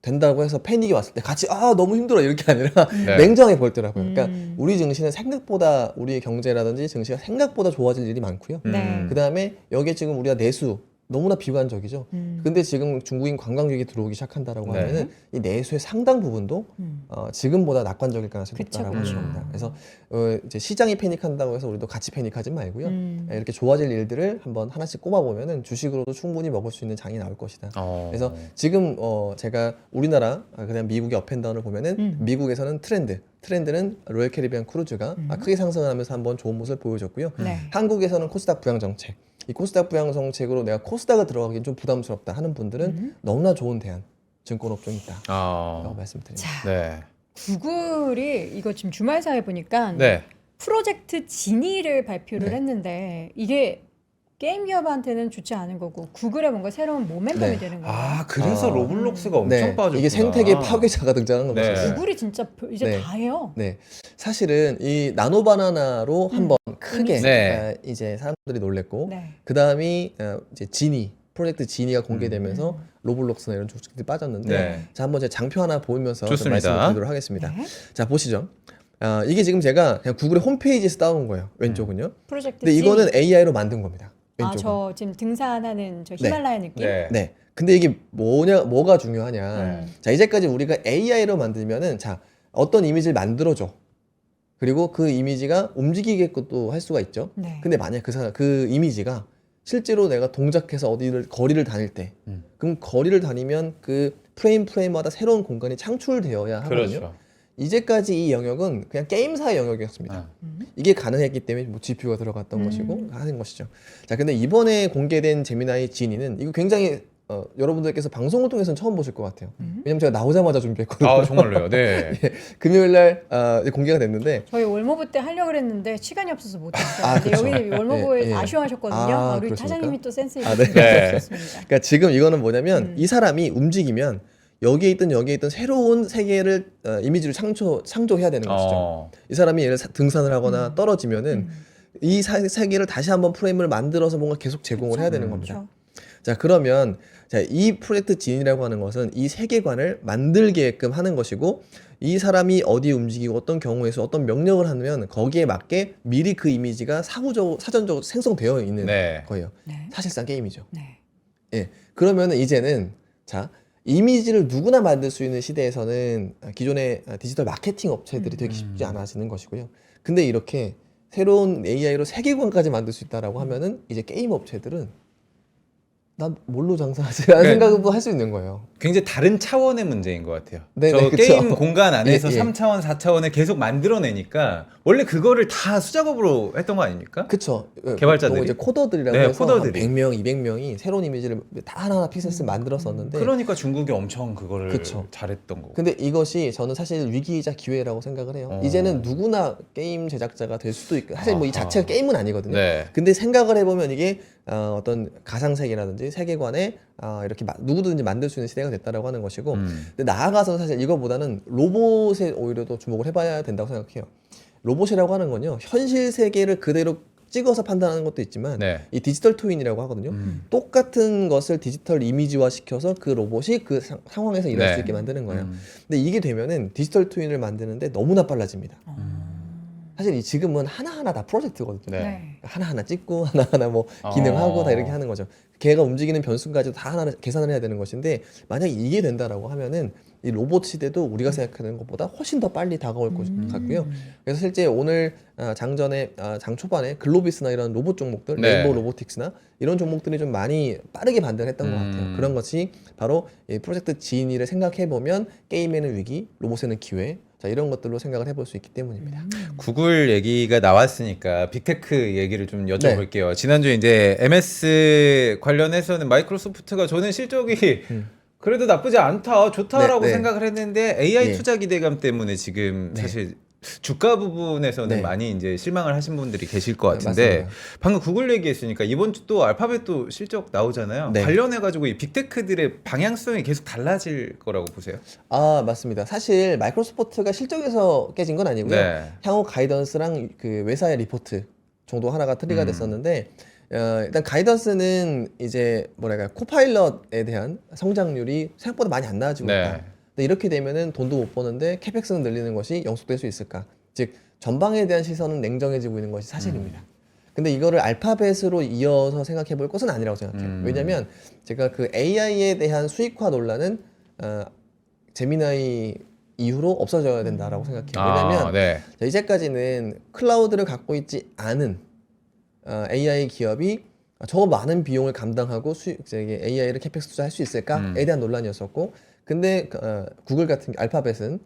된다고 해서 패닉이 왔을 때 같이 너무 힘들어 이렇게 아니라 네. 냉정하게 볼 때라고요. 그러니까 우리 증시는 생각보다 우리 경제라든지 증시가 생각보다 좋아질 일이 많고요. 네. 그 다음에 여기에 지금 우리가 내수 너무나 비관적이죠. 근데 지금 중국인 관광객이 들어오기 시작한다라고 네. 하면은 이 내수의 상당 부분도 지금보다 낙관적일 가능성이 그쵸, 높다라고 그쵸. 합니다. 그래서 이제 시장이 패닉한다고 해서 우리도 같이 패닉하지 말고요. 이렇게 좋아질 일들을 한번 하나씩 꼽아보면은 주식으로도 충분히 먹을 수 있는 장이 나올 것이다. 그래서 지금 제가 우리나라 그다음 미국의 업앤다운을 보면은 미국에서는 트렌드는 로열 캐리비안 크루즈가 크게 상승을 하면서 한번 좋은 모습을 보여줬고요. 네. 한국에서는 코스닥 부양 정책. 이 코스닥 부양 정책으로 내가 코스닥을 들어가기 좀 부담스럽다 하는 분들은 너무나 좋은 대안 증권 업종이 있다라고 말씀드립니다. 자, 네. 구글이 이거 지금 주말사에 보니까 네. 프로젝트 지니를 발표를 네. 했는데 이게 게임 기업한테는 좋지 않은 거고 구글에 뭔가 새로운 모멘텀이 네. 되는 거예요. 아, 그래서 로블록스가 엄청 네, 빠졌구나. 이게 생태계 파괴자가 등장한 네. 거죠. 구글이 진짜 이제 네. 다 해요. 네, 사실은 이 나노바나나로 한번 크게 네. 이제 사람들이 놀랬고 네. 그 다음이 이제 프로젝트 지니가 공개되면서 로블록스나 이런 조직들이 빠졌는데 네. 자 한번 제가 장표 하나 보면서 좀 좋습니다. 말씀을 드리도록 하겠습니다. 네. 자 보시죠. 이게 지금 제가 그냥 구글의 홈페이지에서 따온 거예요. 왼쪽은요. 프로젝트 근데 지니. 이거는 AI로 만든 겁니다. 왼쪽은. 저 지금 등산하는 저 히말라야 느낌. 네. 네. 근데 이게 뭐가 중요하냐. 네. 자, 이제까지 우리가 AI로 만들면은 자, 어떤 이미지를 만들어줘. 그리고 그 이미지가 움직이게도 할 수가 있죠. 네. 근데 만약 그 이미지가 실제로 내가 동작해서 거리를 다닐 때, 그럼 거리를 다니면 그 프레임마다 새로운 공간이 창출되어야 하거든요. 그렇죠. 이제까지 이 영역은 그냥 게임사의 영역이었습니다. 아. 이게 가능했기 때문에 뭐 GPU가 들어갔던 것이고 하는 것이죠. 자, 근데 이번에 공개된 제미나이 지니는 이거 굉장히 여러분들께서 방송을 통해서는 처음 보실 것 같아요. 왜냐면 제가 나오자마자 준비했거든요. 아 정말로요. 네. 금요일 날 공개가 됐는데 저희 월모브 때 하려고 했는데 시간이 없어서 못했어요. 아, 근데 그쵸. 여기 월모브에 예, 예. 아쉬워하셨거든요. 아, 우리 그렇습니까? 차장님이 또 센스 있게 아, 네. 준비해주셨습니다. 그러니까 지금 이거는 뭐냐면 이 사람이 움직이면 여기에 있던 새로운 세계를 이미지로 창조해야 되는 것이죠. 이 사람이 예를 등산을 하거나 떨어지면은 이 세계를 다시 한번 프레임을 만들어서 뭔가 계속 제공을 해야 되는 겁니다. 그렇죠. 자, 그러면 자, 이 프로젝트 진이라고 하는 것은 이 세계관을 만들게끔 하는 것이고 이 사람이 어디 움직이고 어떤 경우에서 어떤 명령을 하면 거기에 맞게 미리 그 이미지가 사전적으로 생성되어 있는 네. 거예요. 네. 사실상 게임이죠. 네. 예. 그러면은 이제는 자, 이미지를 누구나 만들 수 있는 시대에서는 기존의 디지털 마케팅 업체들이 되게 쉽지 않아지는 것이고요. 근데 이렇게 새로운 AI로 세계관까지 만들 수 있다라고 하면은 이제 게임 업체들은 난 뭘로 장사하지라는 네. 생각도 할 수 있는 거예요. 굉장히 다른 차원의 문제인 것 같아요. 네, 저 네, 그쵸. 게임 공간 안에서 예, 예. 3차원, 4차원을 계속 만들어내니까 원래 그거를 다 수작업으로 했던 거 아닙니까? 그쵸. 개발자들이? 보통 이제 코더들이라고 네, 해서 코더들이. 한 100명, 200명이 새로운 이미지를 다 하나하나 픽셀스 만들었었는데 그러니까 중국이 엄청 그거를 그쵸. 잘했던 거고. 근데 이것이 저는 사실 위기이자 기회라고 생각을 해요. 이제는 누구나 게임 제작자가 될 수도 있고 사실 뭐 이 아하. 자체가 게임은 아니거든요. 네. 근데 생각을 해보면 이게 어떤 가상세계라든지 세계관에 이렇게 누구든지 만들 수 있는 시대가 됐다라고 하는 것이고 근데 나아가서 사실 이거보다는 로봇에 오히려 더 주목을 해봐야 된다고 생각해요. 로봇이라고 하는 건요 현실 세계를 그대로 찍어서 판단하는 것도 있지만 네. 이 디지털 트윈이라고 하거든요. 똑같은 것을 디지털 이미지화 시켜서 그 로봇이 그 상황에서 일할 네. 수 있게 만드는 거예요. 근데 이게 되면은 디지털 트윈을 만드는데 너무나 빨라집니다. 사실 이 지금은 하나하나 다 프로젝트거든요. 네. 네. 하나하나 찍고 하나하나 뭐 기능하고 다 이렇게 하는 거죠. 걔가 움직이는 변수까지도 다 하나 계산을 해야 되는 것인데 만약에 이게 된다라고 하면은 이 로봇 시대도 우리가 생각하는 것보다 훨씬 더 빨리 다가올 것 같고요. 그래서 실제 오늘 장전에 장 초반에 글로비스나 이런 로봇 종목들, 네. 레인보우 로보틱스나 이런 종목들이 좀 많이 빠르게 반등했던 것 같아요. 그런 것이 바로 이 프로젝트 지니를 생각해 보면 게임에는 위기, 로봇에는 기회. 자, 이런 것들로 생각을 해볼 수 있기 때문입니다. 구글 얘기가 나왔으니까 빅테크 얘기를 좀 여쭤볼게요. 지난주에 이제 MS 관련해서는 마이크로소프트가 저는 실적이 그래도 나쁘지 않다, 좋다라고 네, 네. 생각을 했는데 AI 예. 투자 기대감 때문에 지금 네. 사실 주가 부분에서는 네. 많이 이제 실망을 하신 분들이 계실 것 같은데 맞습니다. 방금 구글 얘기했으니까 이번 주 또 알파벳도 실적 나오잖아요. 네. 관련해 가지고 이 빅테크들의 방향성이 계속 달라질 거라고 보세요? 맞습니다. 사실 마이크로소프트가 실적에서 깨진 건 아니고요. 네. 향후 가이던스랑 그 외사의 리포트 정도 하나가 트리가 됐었는데 일단 가이던스는 이제 뭐랄까 코파일럿에 대한 성장률이 생각보다 많이 안 나아지고 네. 있다. 근데 이렇게 되면은 돈도 못 버는데 캐펙스는 늘리는 것이 영속될 수 있을까? 즉 전방에 대한 시선은 냉정해지고 있는 것이 사실입니다. 근데 이거를 알파벳으로 이어서 생각해 볼 것은 아니라고 생각해요. 왜냐면 제가 그 AI에 대한 수익화 논란은 제미나이 이후로 없어져야 된다라고 생각해요. 왜냐면 네. 자, 이제까지는 클라우드를 갖고 있지 않은 AI 기업이 저 많은 비용을 감당하고 AI를 캐펙스 투자할 수 있을까에 대한 논란이었었고, 근데 구글 같은 알파벳은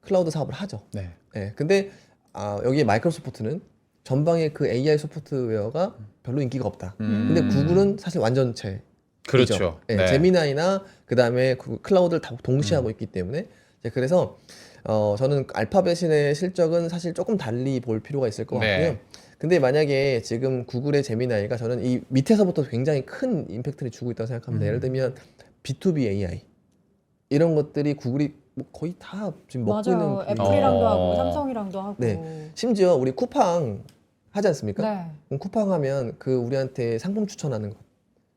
클라우드 사업을 하죠. 네. 예, 근데 여기 마이크로소프트는 전방에 그 AI 소프트웨어가 별로 인기가 없다. 근데 구글은 사실 완전체. 그렇죠. 예, 네. 제미나이나 그 다음에 클라우드를 다 동시에 하고 있기 때문에 그래서 저는 알파벳의 실적은 사실 조금 달리 볼 필요가 있을 것 네. 같고요. 근데 만약에 지금 구글의 제미나이가 저는 이 밑에서부터 굉장히 큰 임팩트를 주고 있다고 생각합니다. 예를 들면 B2B AI 이런 것들이 구글이 뭐 거의 다 지금 먹고 있는 맞아요. 부분이에요. 애플이랑도 어. 하고 삼성이랑도 하고. 네. 심지어 우리 쿠팡 하지 않습니까? 네. 그럼 쿠팡 하면 그 우리한테 상품 추천하는 거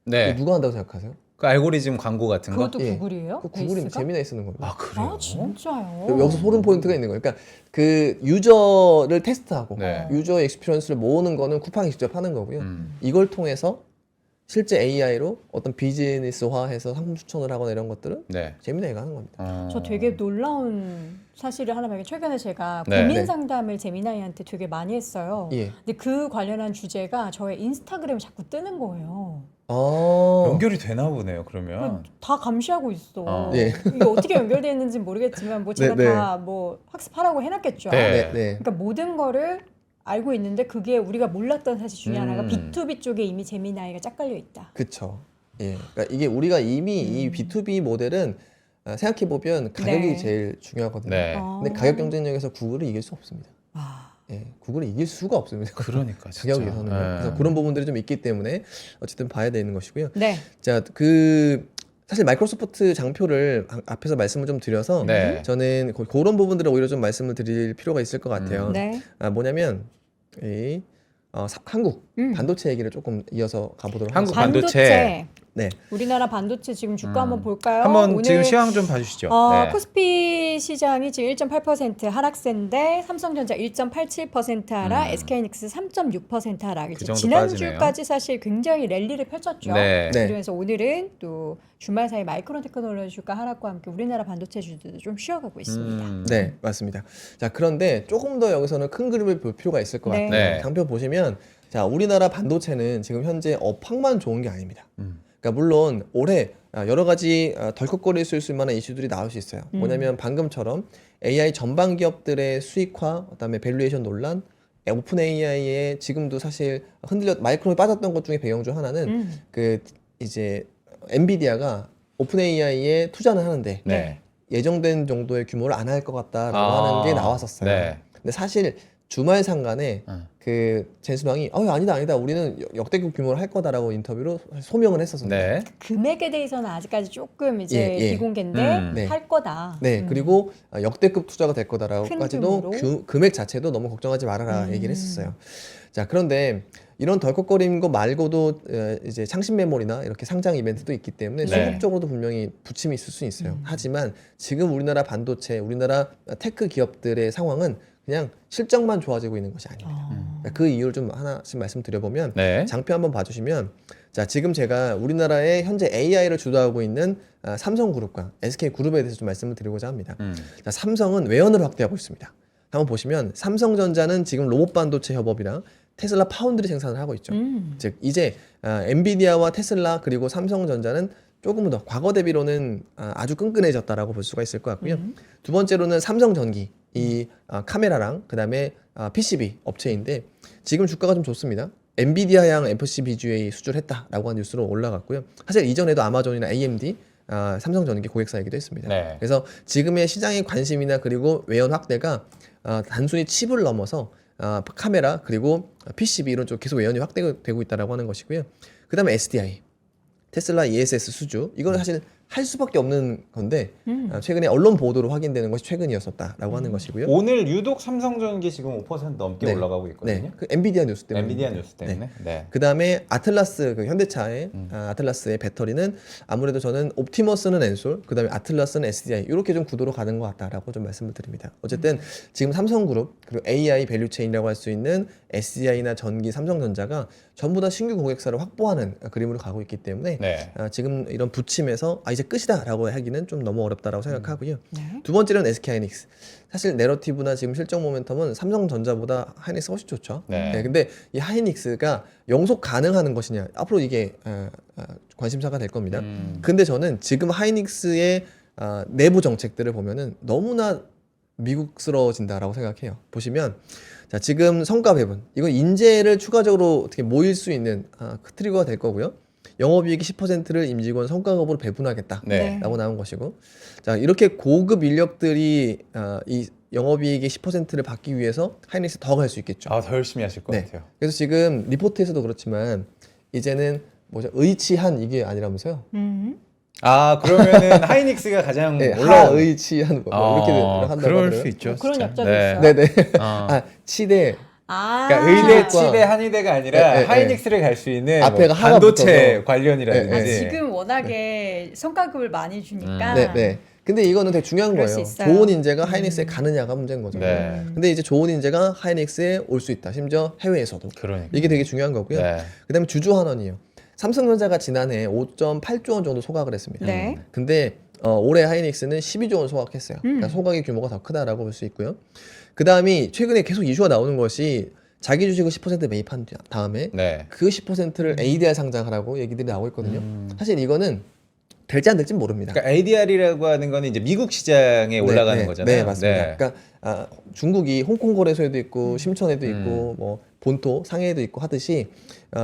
네. 누가 한다고 생각하세요? 그 알고리즘 광고 같은 거? 그것도 예. 구글이에요? 그 구글이 베이스가? 제미나이 쓰는 겁니다. 아, 그래요? 아 진짜요? 여기서 소름 포인트가 있는 거예요. 그러니까 그 유저를 테스트하고 네. 유저 익스피리언스를 모으는 거는 쿠팡이 직접 하는 거고요. 이걸 통해서 실제 AI로 어떤 비즈니스화해서 상품 추천을 하거나 이런 것들은 네. 제미나이가 하는 겁니다. 저 되게 놀라운 사실을 하나 발견. 최근에 제가 네. 고민 네. 상담을 제미나이한테 되게 많이 했어요. 예. 근데 그 관련한 주제가 저의 인스타그램에 자꾸 뜨는 거예요. 연결이 되나 보네요. 그러면 다 감시하고 있어. 네. 이게 어떻게 연결되어 있는지 모르겠지만 뭐 제가 네, 네. 다 뭐 학습하라고 해놨겠죠. 네. 네, 네. 그러니까 모든 거를 알고 있는데 그게 우리가 몰랐던 사실 중에 하나가 B2B 쪽에 이미 제미나이가 짝 깔려 있다. 그쵸. 예. 그러니까 이게 우리가 이미 이 B2B 모델은 생각해 보면 가격이 네. 제일 중요하거든요. 네. 근데 가격 경쟁력에서 구글을 이길 수 없습니다. 아, 예, 구글을 이길 수가 없습니다. 그러니까 진짜. 가격에서는. 네. 그래서 그런 부분들이 좀 있기 때문에 어쨌든 봐야 되는 것이고요. 네. 자, 사실 마이크로소프트 장표를 앞에서 말씀을 좀 드려서 네. 저는 그런 부분들을 오히려 좀 말씀을 드릴 필요가 있을 것 같아요. 네. 뭐냐면 한국 음. 반도체 얘기를 조금 이어서 가보도록 한국 하겠습니다. 반도체. 네. 우리나라 반도체 지금 주가 한번 볼까요? 한번 오늘 지금 시황 좀 봐주시죠. 네. 코스피 시장이 지금 1.8% 하락세인데 삼성전자 1.87% 하락, SK하이닉스 3.6% 하락. 그 정도 지난주까지 빠지네요. 사실 굉장히 랠리를 펼쳤죠. 네. 네. 그러면서 오늘은 또 주말 사이 마이크론 테크놀로지 주가 하락과 함께 우리나라 반도체 주들도 좀 쉬어가고 있습니다. 네, 맞습니다. 자, 그런데 조금 더 여기서는 큰 그림을 볼 필요가 있을 것 네. 같아요. 네. 장표 보시면 자, 우리나라 반도체는 지금 현재 업황만 좋은 게 아닙니다. 그러니까 물론 올해 여러 가지 덜컥거릴 수 있을 만한 이슈들이 나올 수 있어요. 뭐냐면 방금처럼 AI 전방 기업들의 수익화, 그다음에 밸류에이션 논란, 오픈 AI의 지금도 사실 마이크론이 빠졌던 것 중에 배경 중 하나는 이제 엔비디아가 오픈 AI에 투자는 하는데 네. 예정된 정도의 규모를 안 할 것 같다라고 하는 게 나왔었어요. 네. 근데 사실 주말 상간에 그 젠슨왕이 아니다 우리는 역대급 규모를 할 거다라고 인터뷰로 소명을 했었습니다. 네. 금액에 대해서는 아직까지 조금 이제 예. 비공개인데 네. 할 거다. 네, 그리고 역대급 투자가 될 큰 거다라고까지도 규모로? 금액 자체도 너무 걱정하지 말아라 얘기를 했었어요. 자, 그런데 이런 덜컥거리는 거 말고도 이제 창신 메모리나 이렇게 상장 이벤트도 있기 때문에 네. 수급적으로도 분명히 부침이 있을 수 있어요. 하지만 지금 우리나라 반도체, 우리나라 테크 기업들의 상황은 그냥 실적만 좋아지고 있는 것이 아닙니다. 그 이유를 좀 하나씩 말씀드려보면 네. 장표 한번 봐주시면 자, 지금 제가 우리나라의 현재 AI를 주도하고 있는 삼성그룹과 SK그룹에 대해서 좀 말씀을 드리고자 합니다. 자, 삼성은 외연을 확대하고 있습니다. 한번 보시면 삼성전자는 지금 로봇 반도체 협업이랑 테슬라 파운드리 생산을 하고 있죠. 즉 이제 엔비디아와 테슬라 그리고 삼성전자는 조금 더 과거 대비로는 아주 끈끈해졌다라고 볼 수가 있을 것 같고요. 두 번째로는 삼성전기 이 카메라랑 그다음에 PCB 업체인데 지금 주가가 좀 좋습니다. 엔비디아양 FCBGA 수주했다라고 한 뉴스로 올라갔고요. 사실 이전에도 아마존이나 AMD 삼성전기 고객사이기도 했습니다. 네. 그래서 지금의 시장의 관심이나 그리고 외연 확대가 단순히 칩을 넘어서 카메라 그리고 PCB 이런 쪽 계속 외연이 확대되고 있다라고 하는 것이고요. 그다음에 SDI 테슬라 ESS 수주 이건 사실 할 수밖에 없는 건데 최근에 언론 보도로 확인되는 것이 최근이었었다라고 하는 것이고요. 오늘 유독 삼성전기 지금 5% 넘게 네. 올라가고 있거든요. 네, 그 엔비디아 뉴스 때문에. 엔비디아 뉴스 때문에. 네. 그 다음에 아틀라스 그 현대차의 아틀라스의 배터리는 아무래도 저는 옵티머스는 엔솔, 그 다음에 아틀라스는 SDI 이렇게 좀 구도로 가는 것 같다라고 좀 말씀을 드립니다. 어쨌든 지금 삼성그룹 그리고 AI 밸류체인이라고 할 수 있는 SDI나 전기, 삼성전자가 전부 다 신규 고객사를 확보하는 그림으로 가고 있기 때문에 네. 지금 이런 부침에서 이제 끝이다라고 하기는 좀 너무 어렵다라고 생각하고요. 네. 두 번째는 SK하이닉스. 사실 내러티브나 지금 실적 모멘텀은 삼성전자보다 하이닉스가 훨씬 좋죠. 네. 근데 이 하이닉스가 영속 가능하는 것이냐 앞으로 이게 관심사가 될 겁니다. 근데 저는 지금 하이닉스의 내부 정책들을 보면은 너무나 미국스러워진다라고 생각해요. 보시면 자, 지금 성과 배분 이건 인재를 추가적으로 어떻게 모일 수 있는 트리거가 될 거고요. 영업이익이 10%를 임직원 성과급으로 배분하겠다라고 네. 나온 것이고, 자 이렇게 고급 인력들이 이 영업이익의 10%를 받기 위해서 하이닉스 더 갈 수 있겠죠. 더 열심히 하실 것 네. 같아요. 그래서 지금 리포트에서도 그렇지만 이제는 뭐죠 의치한 이게 아니라면서요. 그러면은 하이닉스가 가장 네, 올라오는. 하의치한 뭐 이렇게 한다고 그럴 하더라고요. 수 있죠. 그런 진짜. 약자도 네. 있어요. 네네. 어. 치대. 그러니까 의대, 치대과- 치대, 한의대가 아니라 네. 하이닉스를 갈 수 있는 앞에가 하나 반도체 붙어서. 관련이라든지. 네. 지금 워낙에 성과급을 많이 주니까 네. 근데 이거는 되게 중요한 그럴 거예요. 수 있어요. 좋은 인재가 하이닉스에 가느냐가 문제인 거죠. 네. 근데 이제 좋은 인재가 하이닉스에 올 수 있다. 심지어 해외에서도. 그러니까. 이게 되게 중요한 거고요. 네. 그다음에 주주환원이에요. 삼성전자가 지난해 5.8조 원 정도 소각을 했습니다. 네. 근데 올해 하이닉스는 12조 원 소각했어요. 그러니까 소각의 규모가 더 크다라고 볼 수 있고요. 그다음이 최근에 계속 이슈가 나오는 것이 자기 주식을 10% 매입한 다음에 네. 그 10%를 ADR 상장하라고 얘기들이 나오고 있거든요. 사실 이거는 될지 안 될지 모릅니다. 그러니까 ADR이라고 하는 거는 이제 미국 시장에 올라가는 거잖아요. 네, 맞습니다. 그러니까 중국이 홍콩 거래소에도 있고 심천에도 있고 뭐 본토 상해에도 있고 하듯이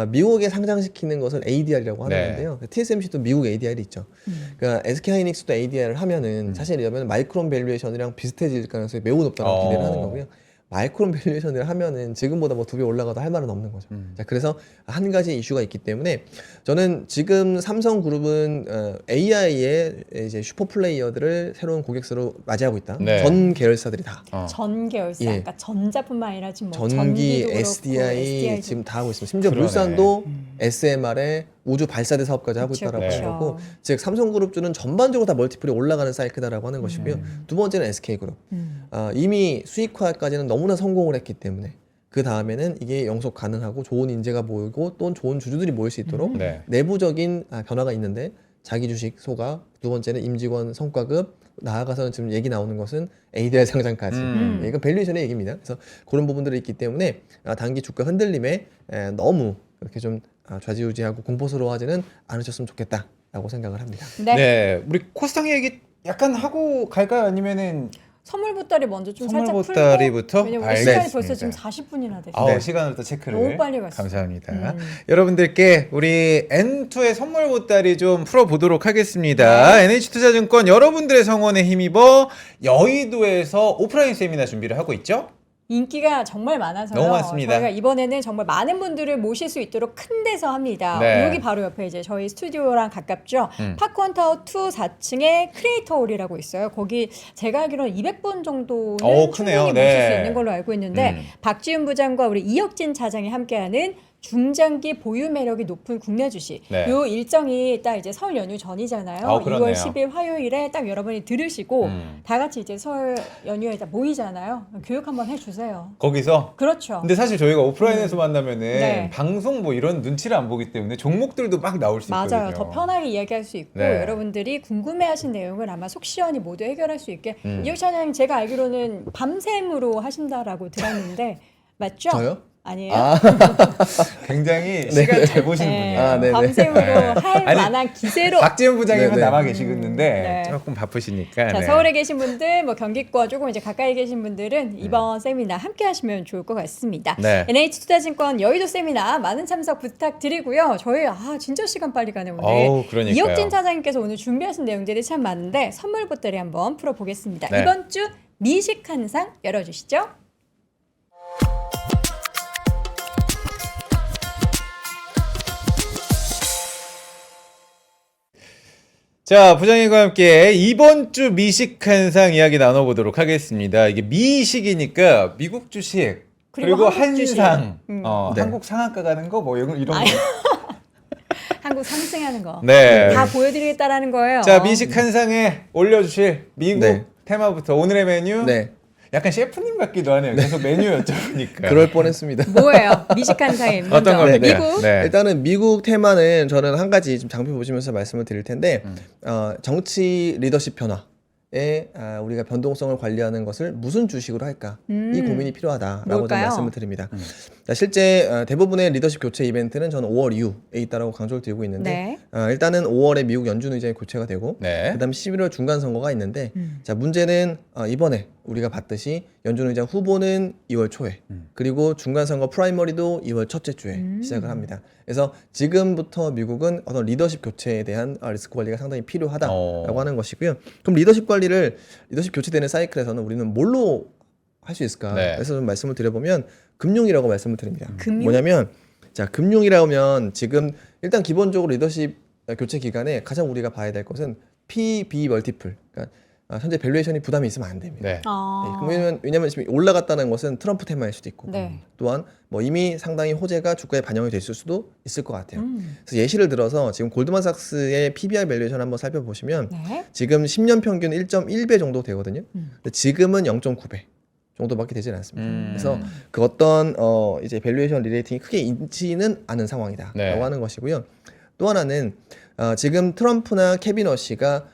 미국에 상장시키는 것을 ADR이라고 하는 네. 건데요. TSMC도 미국 ADR이 있죠. 그러니까 SK하이닉스도 ADR을 하면은 사실 이러면 마이크론 밸류에이션이랑 비슷해질 가능성이 매우 높다고 기대를 하는 거고요. 마이크론 밸류에이션을 하면은 지금보다 뭐 2배 올라가도 할 말은 없는 거죠. 자, 그래서 한 가지 이슈가 있기 때문에 저는 지금 삼성그룹은 AI의 이제 슈퍼 플레이어들을 새로운 고객수로 맞이하고 있다. 네. 전 계열사들이 다. 전 계열사, 예. 그러니까 전자뿐만 아니라 지금 뭐 전기, 전기도 그렇고 SDI SDI 지금 다 하고 있습니다. 심지어 그러네. 물산도 SMR에 우주 발사대 사업까지 하고 그쵸, 있다라고 네. 하는 거고, 그쵸. 즉 삼성그룹주는 전반적으로 다 멀티플이 올라가는 사이클다라고 하는 것이고요. 두 번째는 SK그룹. 이미 수익화까지는 너무나 성공을 했기 때문에 그 다음에는 이게 영속 가능하고 좋은 인재가 모이고 또 좋은 주주들이 모일 수 있도록 네. 내부적인 변화가 있는데 자기 주식 소각, 두 번째는 임직원 성과급, 나아가서는 지금 얘기 나오는 것은 ADR 상장까지. 이건 밸류에이션의 얘기입니다. 그래서 그런 부분들이 있기 때문에 단기 주가 흔들림에 너무 그렇게 좀 좌지우지하고 공포스러워하지는 않으셨으면 좋겠다라고 생각을 합니다. 네. 네. 우리 코스닥 얘기 약간 하고 갈까요? 아니면은 선물 보따리 먼저 좀 선물 살짝 보따리부터? 풀고, 왜냐면 우리 시간이 알겠습니다. 벌써 지금 40분이나 됐어요. 아우, 시간을 또 체크를. 너무 빨리 갔어요. 감사합니다. 여러분들께 우리 N2의 선물 보따리 좀 풀어보도록 하겠습니다. 네. NH투자증권 여러분들의 성원에 힘입어 여의도에서 오프라인 세미나 준비를 하고 있죠? 인기가 정말 많아서요. 너무 많습니다. 저희가 이번에는 정말 많은 분들을 모실 수 있도록 큰 데서 합니다. 네. 여기 바로 옆에 이제 저희 스튜디오랑 가깝죠. 파크원타워 2 4층에 크리에이터홀이라고 있어요. 거기 제가 알기로는 200분 정도는 크네요. 충분히 네. 모실 수 있는 걸로 알고 있는데 박지훈 부장과 우리 이혁진 차장이 함께하는 중장기 보유 매력이 높은 국내 주식. 네. 요 일정이 딱 이제 설 연휴 전이잖아요. 그렇네요. 2월 10일 화요일에 딱 여러분이 들으시고 다 같이 이제 설 연휴에 다 모이잖아요. 교육 한번 해주세요. 거기서? 그렇죠. 근데 사실 저희가 오프라인에서 만나면은 네. 방송 뭐 이런 눈치를 안 보기 때문에 종목들도 막 나올 수 있거든요. 맞아요. 더 편하게 이야기할 수 있고 네. 여러분들이 궁금해하신 내용을 아마 속 시원히 모두 해결할 수 있게. 이혁 차장님 제가 알기로는 밤샘으로 하신다라고 들었는데 맞죠? 저요? 아니에요? 굉장히 시간 잘 보시는 네. 분이에요. 네네. 밤샘으로 할 아니, 만한 기세로. 박지훈 부장님은 네네. 남아 계시겠는데 네. 조금 바쁘시니까. 자, 네. 서울에 계신 분들, 뭐 경기과 조금 이제 가까이 계신 분들은 이번 세미나 함께 하시면 좋을 것 같습니다. 네. NH투자증권 여의도 세미나 많은 참석 부탁드리고요. 저희 진짜 시간 빨리 가네 오늘. 그러니까요. 이혁진 차장님께서 오늘 준비하신 내용들이 참 많은데 선물 보따리 한번 풀어보겠습니다. 네. 이번 주 미식 한 상 열어주시죠. 자, 부장님과 함께 이번 주 미식 한상 이야기 나눠보도록 하겠습니다. 이게 미식이니까 미국 주식 그리고 한국 주식. 한상, 네. 한국 상한가 가는 거 뭐 이런 거. 한국 상승하는 거. 네. 다 보여드리겠다라는 거예요. 자, 미식 한상에 올려주실 미국 네. 테마부터 오늘의 메뉴. 네. 약간 셰프님 같기도 하네요. 계속 메뉴 여쭤보니까. 그럴 뻔했습니다. 뭐예요? 미식 한 상에 먼저. 어떤 겁니까? 미국. 네. 일단은 미국 테마는 저는 한 가지 좀 장표 보시면서 말씀을 드릴 텐데 정치 리더십 변화에 우리가 변동성을 관리하는 것을 무슨 주식으로 할까 이 고민이 필요하다라고 좀 뭘까요? 말씀을 드립니다. 자, 실제 대부분의 리더십 교체 이벤트는 저는 5월 이후에 있다라고 강조를 드리고 있는데 네. 일단은 5월에 미국 연준 의장이 교체가 되고 네. 그다음 11월 중간 선거가 있는데 자, 문제는 이번에 우리가 봤듯이 연준 의장 후보는 2월 초에 그리고 중간 선거 프라이머리도 2월 첫째 주에 시작을 합니다. 그래서 지금부터 미국은 어떤 리더십 교체에 대한 리스크 관리가 상당히 필요하다라고 하는 것이고요. 그럼 리더십 교체되는 사이클에서는 우리는 뭘로 할 수 있을까? 네. 그래서 좀 말씀을 드려보면 금융이라고 말씀을 드립니다. 금융? 뭐냐면 자, 금융이라고 하면 지금 일단 기본적으로 리더십 교체 기간에 가장 우리가 봐야 될 것은 PB 멀티플. 그러니까 현재 밸류에이션이 부담이 있으면 안 됩니다. 네. 왜냐면 지금 올라갔다는 것은 트럼프 테마일 수도 있고 네. 또한 뭐 이미 상당히 호재가 주가에 반영이 됐을 수도 있을 것 같아요. 그래서 예시를 들어서 지금 골드만삭스의 PBR 밸류에이션 한번 살펴보시면 네. 지금 10년 평균 1.1배 정도 되거든요. 근데 지금은 0.9배 정도밖에 되질 않습니다. 그래서 그 어떤 이제 밸류에이션 리레이팅이 크게 있지는 않은 상황이다라고 네. 하는 것이고요. 또 하나는 지금 트럼프나 케빈 어시가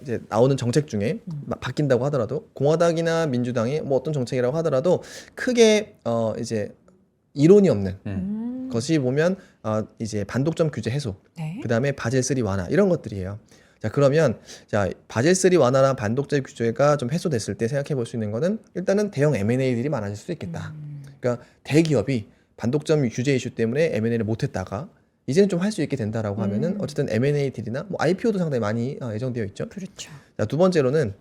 이제 나오는 정책 중에 바뀐다고 하더라도 공화당이나 민주당의 뭐 어떤 정책이라고 하더라도 크게 이제 이론이 없는 것이 보면 이제 반독점 규제 해소, 네. 그다음에 바젤 3 완화 이런 것들이에요. 자 그러면 자 바젤 3 완화나 반독점 규제가 좀 해소됐을 때 생각해 볼 수 있는 거는 일단은 대형 M&A들이 많아질 수도 있겠다. 그러니까 대기업이 반독점 규제 이슈 때문에 M&A를 못했다가 이제는 좀 할 수 있게 된다라고 하면은 어쨌든 M&A 딜이나 뭐 IPO도 상당히 많이 예정되어 있죠. 그렇죠. 자, 두 번째로는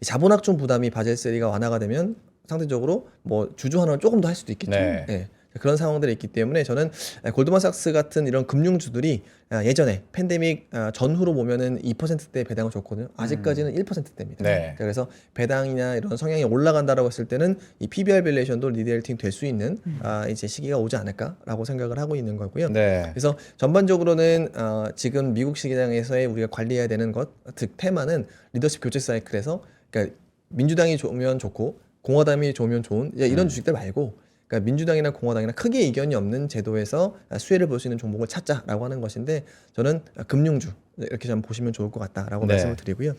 이 자본학종 부담이 바젤 3가 완화가 되면 상대적으로 뭐 주주 환원을 조금 더 할 수도 있겠죠. 네. 예. 그런 상황들이 있기 때문에 저는 골드만삭스 같은 이런 금융주들이 예전에 팬데믹 전후로 보면은 2%대 배당을 줬거든요. 아직까지는 1%대입니다. 네. 그래서 배당이나 이런 성향이 올라간다라고 했을 때는 이 PBR 밸류에이션도 리데일팅 될 수 있는 이제 시기가 오지 않을까라고 생각을 하고 있는 거고요. 네. 그래서 전반적으로는 지금 미국 시장에서의 우리가 관리해야 되는 것, 즉 테마는 리더십 교체 사이클에서 그러니까 민주당이 좋으면 좋고 공화당이 좋으면 좋은 이제 이런 주식들 말고 그러니까 민주당이나 공화당이나 크게 이견이 없는 제도에서 수혜를 볼 수 있는 종목을 찾자라고 하는 것인데 저는 금융주 이렇게 좀 보시면 좋을 것 같다라고 네. 말씀을 드리고요.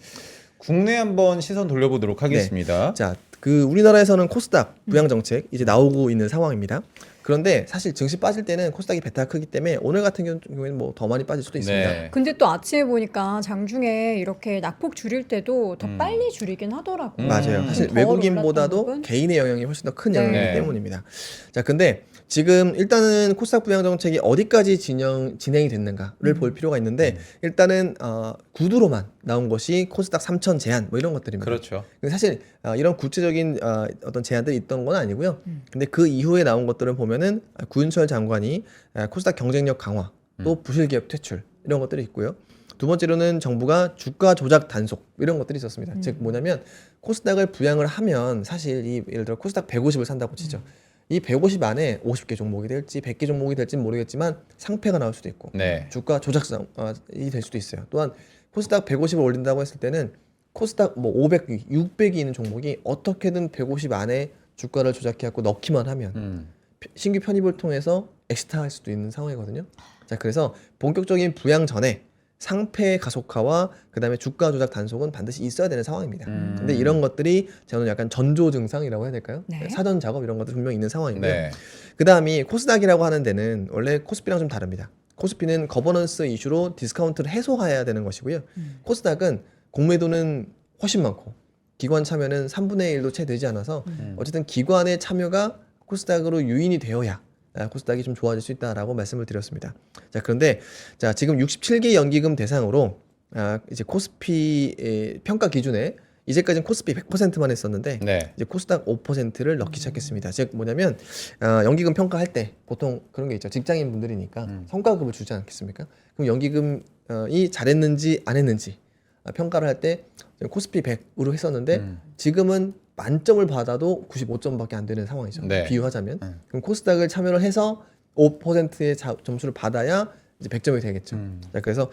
국내 한번 시선 돌려보도록 하겠습니다. 자, 그 우리나라에서는 코스닥 부양 정책 이제 나오고 있는 상황입니다. 그런데 사실 증시 빠질 때는 코스닥이 베타가 크기 때문에 오늘 같은 경우에는 뭐 더 많이 빠질 수도 있습니다. 네. 근데 또 아침에 보니까 장중에 이렇게 낙폭 줄일 때도 더 빨리 줄이긴 하더라고요. 맞아요. 사실 더 외국인보다도 올랐던 부분? 개인의 영향이 훨씬 더 큰 네. 영향이기 네. 때문입니다. 자, 근데 지금 일단은 코스닥 부양 정책이 어디까지 진행이 됐는가를 볼 필요가 있는데 일단은 구두로만 나온 것이 코스닥 3,000 제한 뭐 이런 것들입니다. 그렇죠. 근데 사실 이런 구체적인 어떤 제안들이 있던 건 아니고요. 근데 그 이후에 나온 것들을 보면은 구윤철 장관이 코스닥 경쟁력 강화, 또 부실기업 퇴출 이런 것들이 있고요. 두 번째로는 정부가 주가 조작 단속 이런 것들이 있었습니다. 즉 뭐냐면 코스닥을 부양을 하면 사실 이 예를 들어 코스닥 150을 산다고 치죠. 이 150 안에 50개 종목이 될지 100개 종목이 될지는 모르겠지만 상패가 나올 수도 있고 네. 주가 조작이 될 수도 있어요. 또한 코스닥 150을 올린다고 했을 때는 코스닥 뭐 500위, 600위 있는 종목이 어떻게든 150 안에 주가를 조작해갖고 넣기만 하면 신규 편입을 통해서 엑스트할 수도 있는 상황이거든요. 자, 그래서 본격적인 부양 전에 상패 가속화와 그다음에 주가 조작 단속은 반드시 있어야 되는 상황입니다. 근데 이런 것들이 저는 약간 전조 증상이라고 해야 될까요? 네. 사전 작업 이런 것도 분명히 있는 상황이고요. 네. 그다음이 코스닥이라고 하는 데는 원래 코스피랑 좀 다릅니다. 코스피는 거버넌스 이슈로 디스카운트를 해소해야 되는 것이고요. 코스닥은 공매도는 훨씬 많고 기관 참여는 3분의 1도 채 되지 않아서 어쨌든 기관의 참여가 코스닥으로 유인이 되어야 코스닥이 좀 좋아질 수 있다라고 말씀을 드렸습니다. 자, 그런데 자, 지금 67개 연기금 대상으로 이제 코스피 평가 기준에 이제까지는 코스피 100%만 했었는데 네. 이제 코스닥 5%를 넣기 시작했습니다. 즉 뭐냐면 연기금 평가할 때 보통 그런 게 있죠. 직장인 분들이니까 성과급을 주지 않겠습니까? 그럼 연기금이 잘했는지 안 했는지 평가를 할 때 코스피 100으로 했었는데 지금은 만점을 받아도 95점밖에 안 되는 상황이죠. 네. 비유하자면 그럼 코스닥을 참여를 해서 5%의 점수를 받아야 이제 100점이 되겠죠. 자, 그래서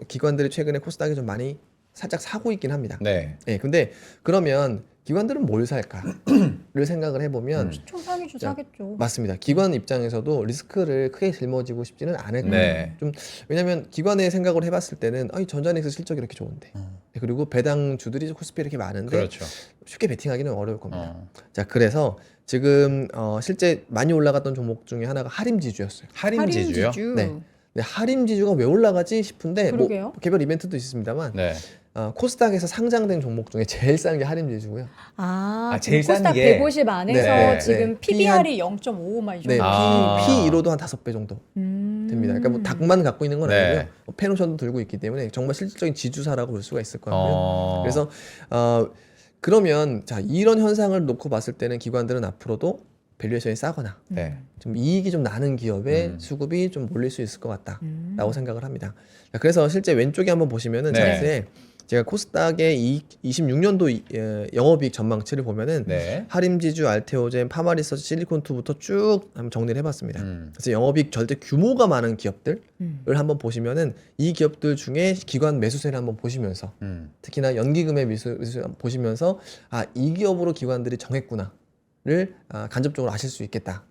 기관들이 최근에 코스닥이 좀 많이 살짝 사고 있긴 합니다. 네. 예, 근데 그러면 기관들은 뭘 살까를 생각을 해보면 총상위주 자, 사겠죠. 맞습니다. 기관 입장에서도 리스크를 크게 짊어지고 싶지는 않을 거예요. 네. 좀 왜냐하면 기관의 생각을 해봤을 때는 이 전자닉스 실적이 이렇게 좋은데 그리고 배당주들이 코스피 이렇게 많은데 그렇죠. 쉽게 베팅하기는 어려울 겁니다. 어. 자, 그래서 지금 실제 많이 올라갔던 종목 중에 하나가 하림지주였어요. 할인지주요? 할인지주. 네. 근데 하림지주가 왜 올라가지 싶은데 뭐 그러게요. 개별 이벤트도 있습니다만 네. 코스닥에서 상장된 종목 중에 제일 싼 게 하림지주고요. 아, 제일 싼 코스닥 게. 150 안에서 네. 지금 네. PBR이 0.55만 이 정도. 네, 아. P1호도 한 5배 정도 됩니다. 그러니까 뭐 닭만 갖고 있는 건 네. 아니고요. 뭐 페노션도 들고 있기 때문에 정말 실질적인 지주사라고 볼 수가 있을 거고요. 어. 그래서 그러면 자, 이런 현상을 놓고 봤을 때는 기관들은 앞으로도 밸류에이션이 싸거나 네. 좀 이익이 좀 나는 기업의 수급이 좀 몰릴 수 있을 것 같다라고 생각을 합니다. 자, 그래서 실제 왼쪽에 한번 보시면은 네. 차트에 제가 코스닥의 26년도 영업이익 전망치를 보면은 네. 하림지주, 알테오젠, 파마리서치, 실리콘투부터 쭉 한번 정리를 해봤습니다. 음. 그래서 영업이익 절대 규모가 많은 기업들을 한번 보시면은 이 기업들 중에 기관 매수세를 한번 보시면서 특히나 연기금의 매수 보시면서 이 기업으로 기관들이 정했구나를 간접적으로 아실 수 있겠다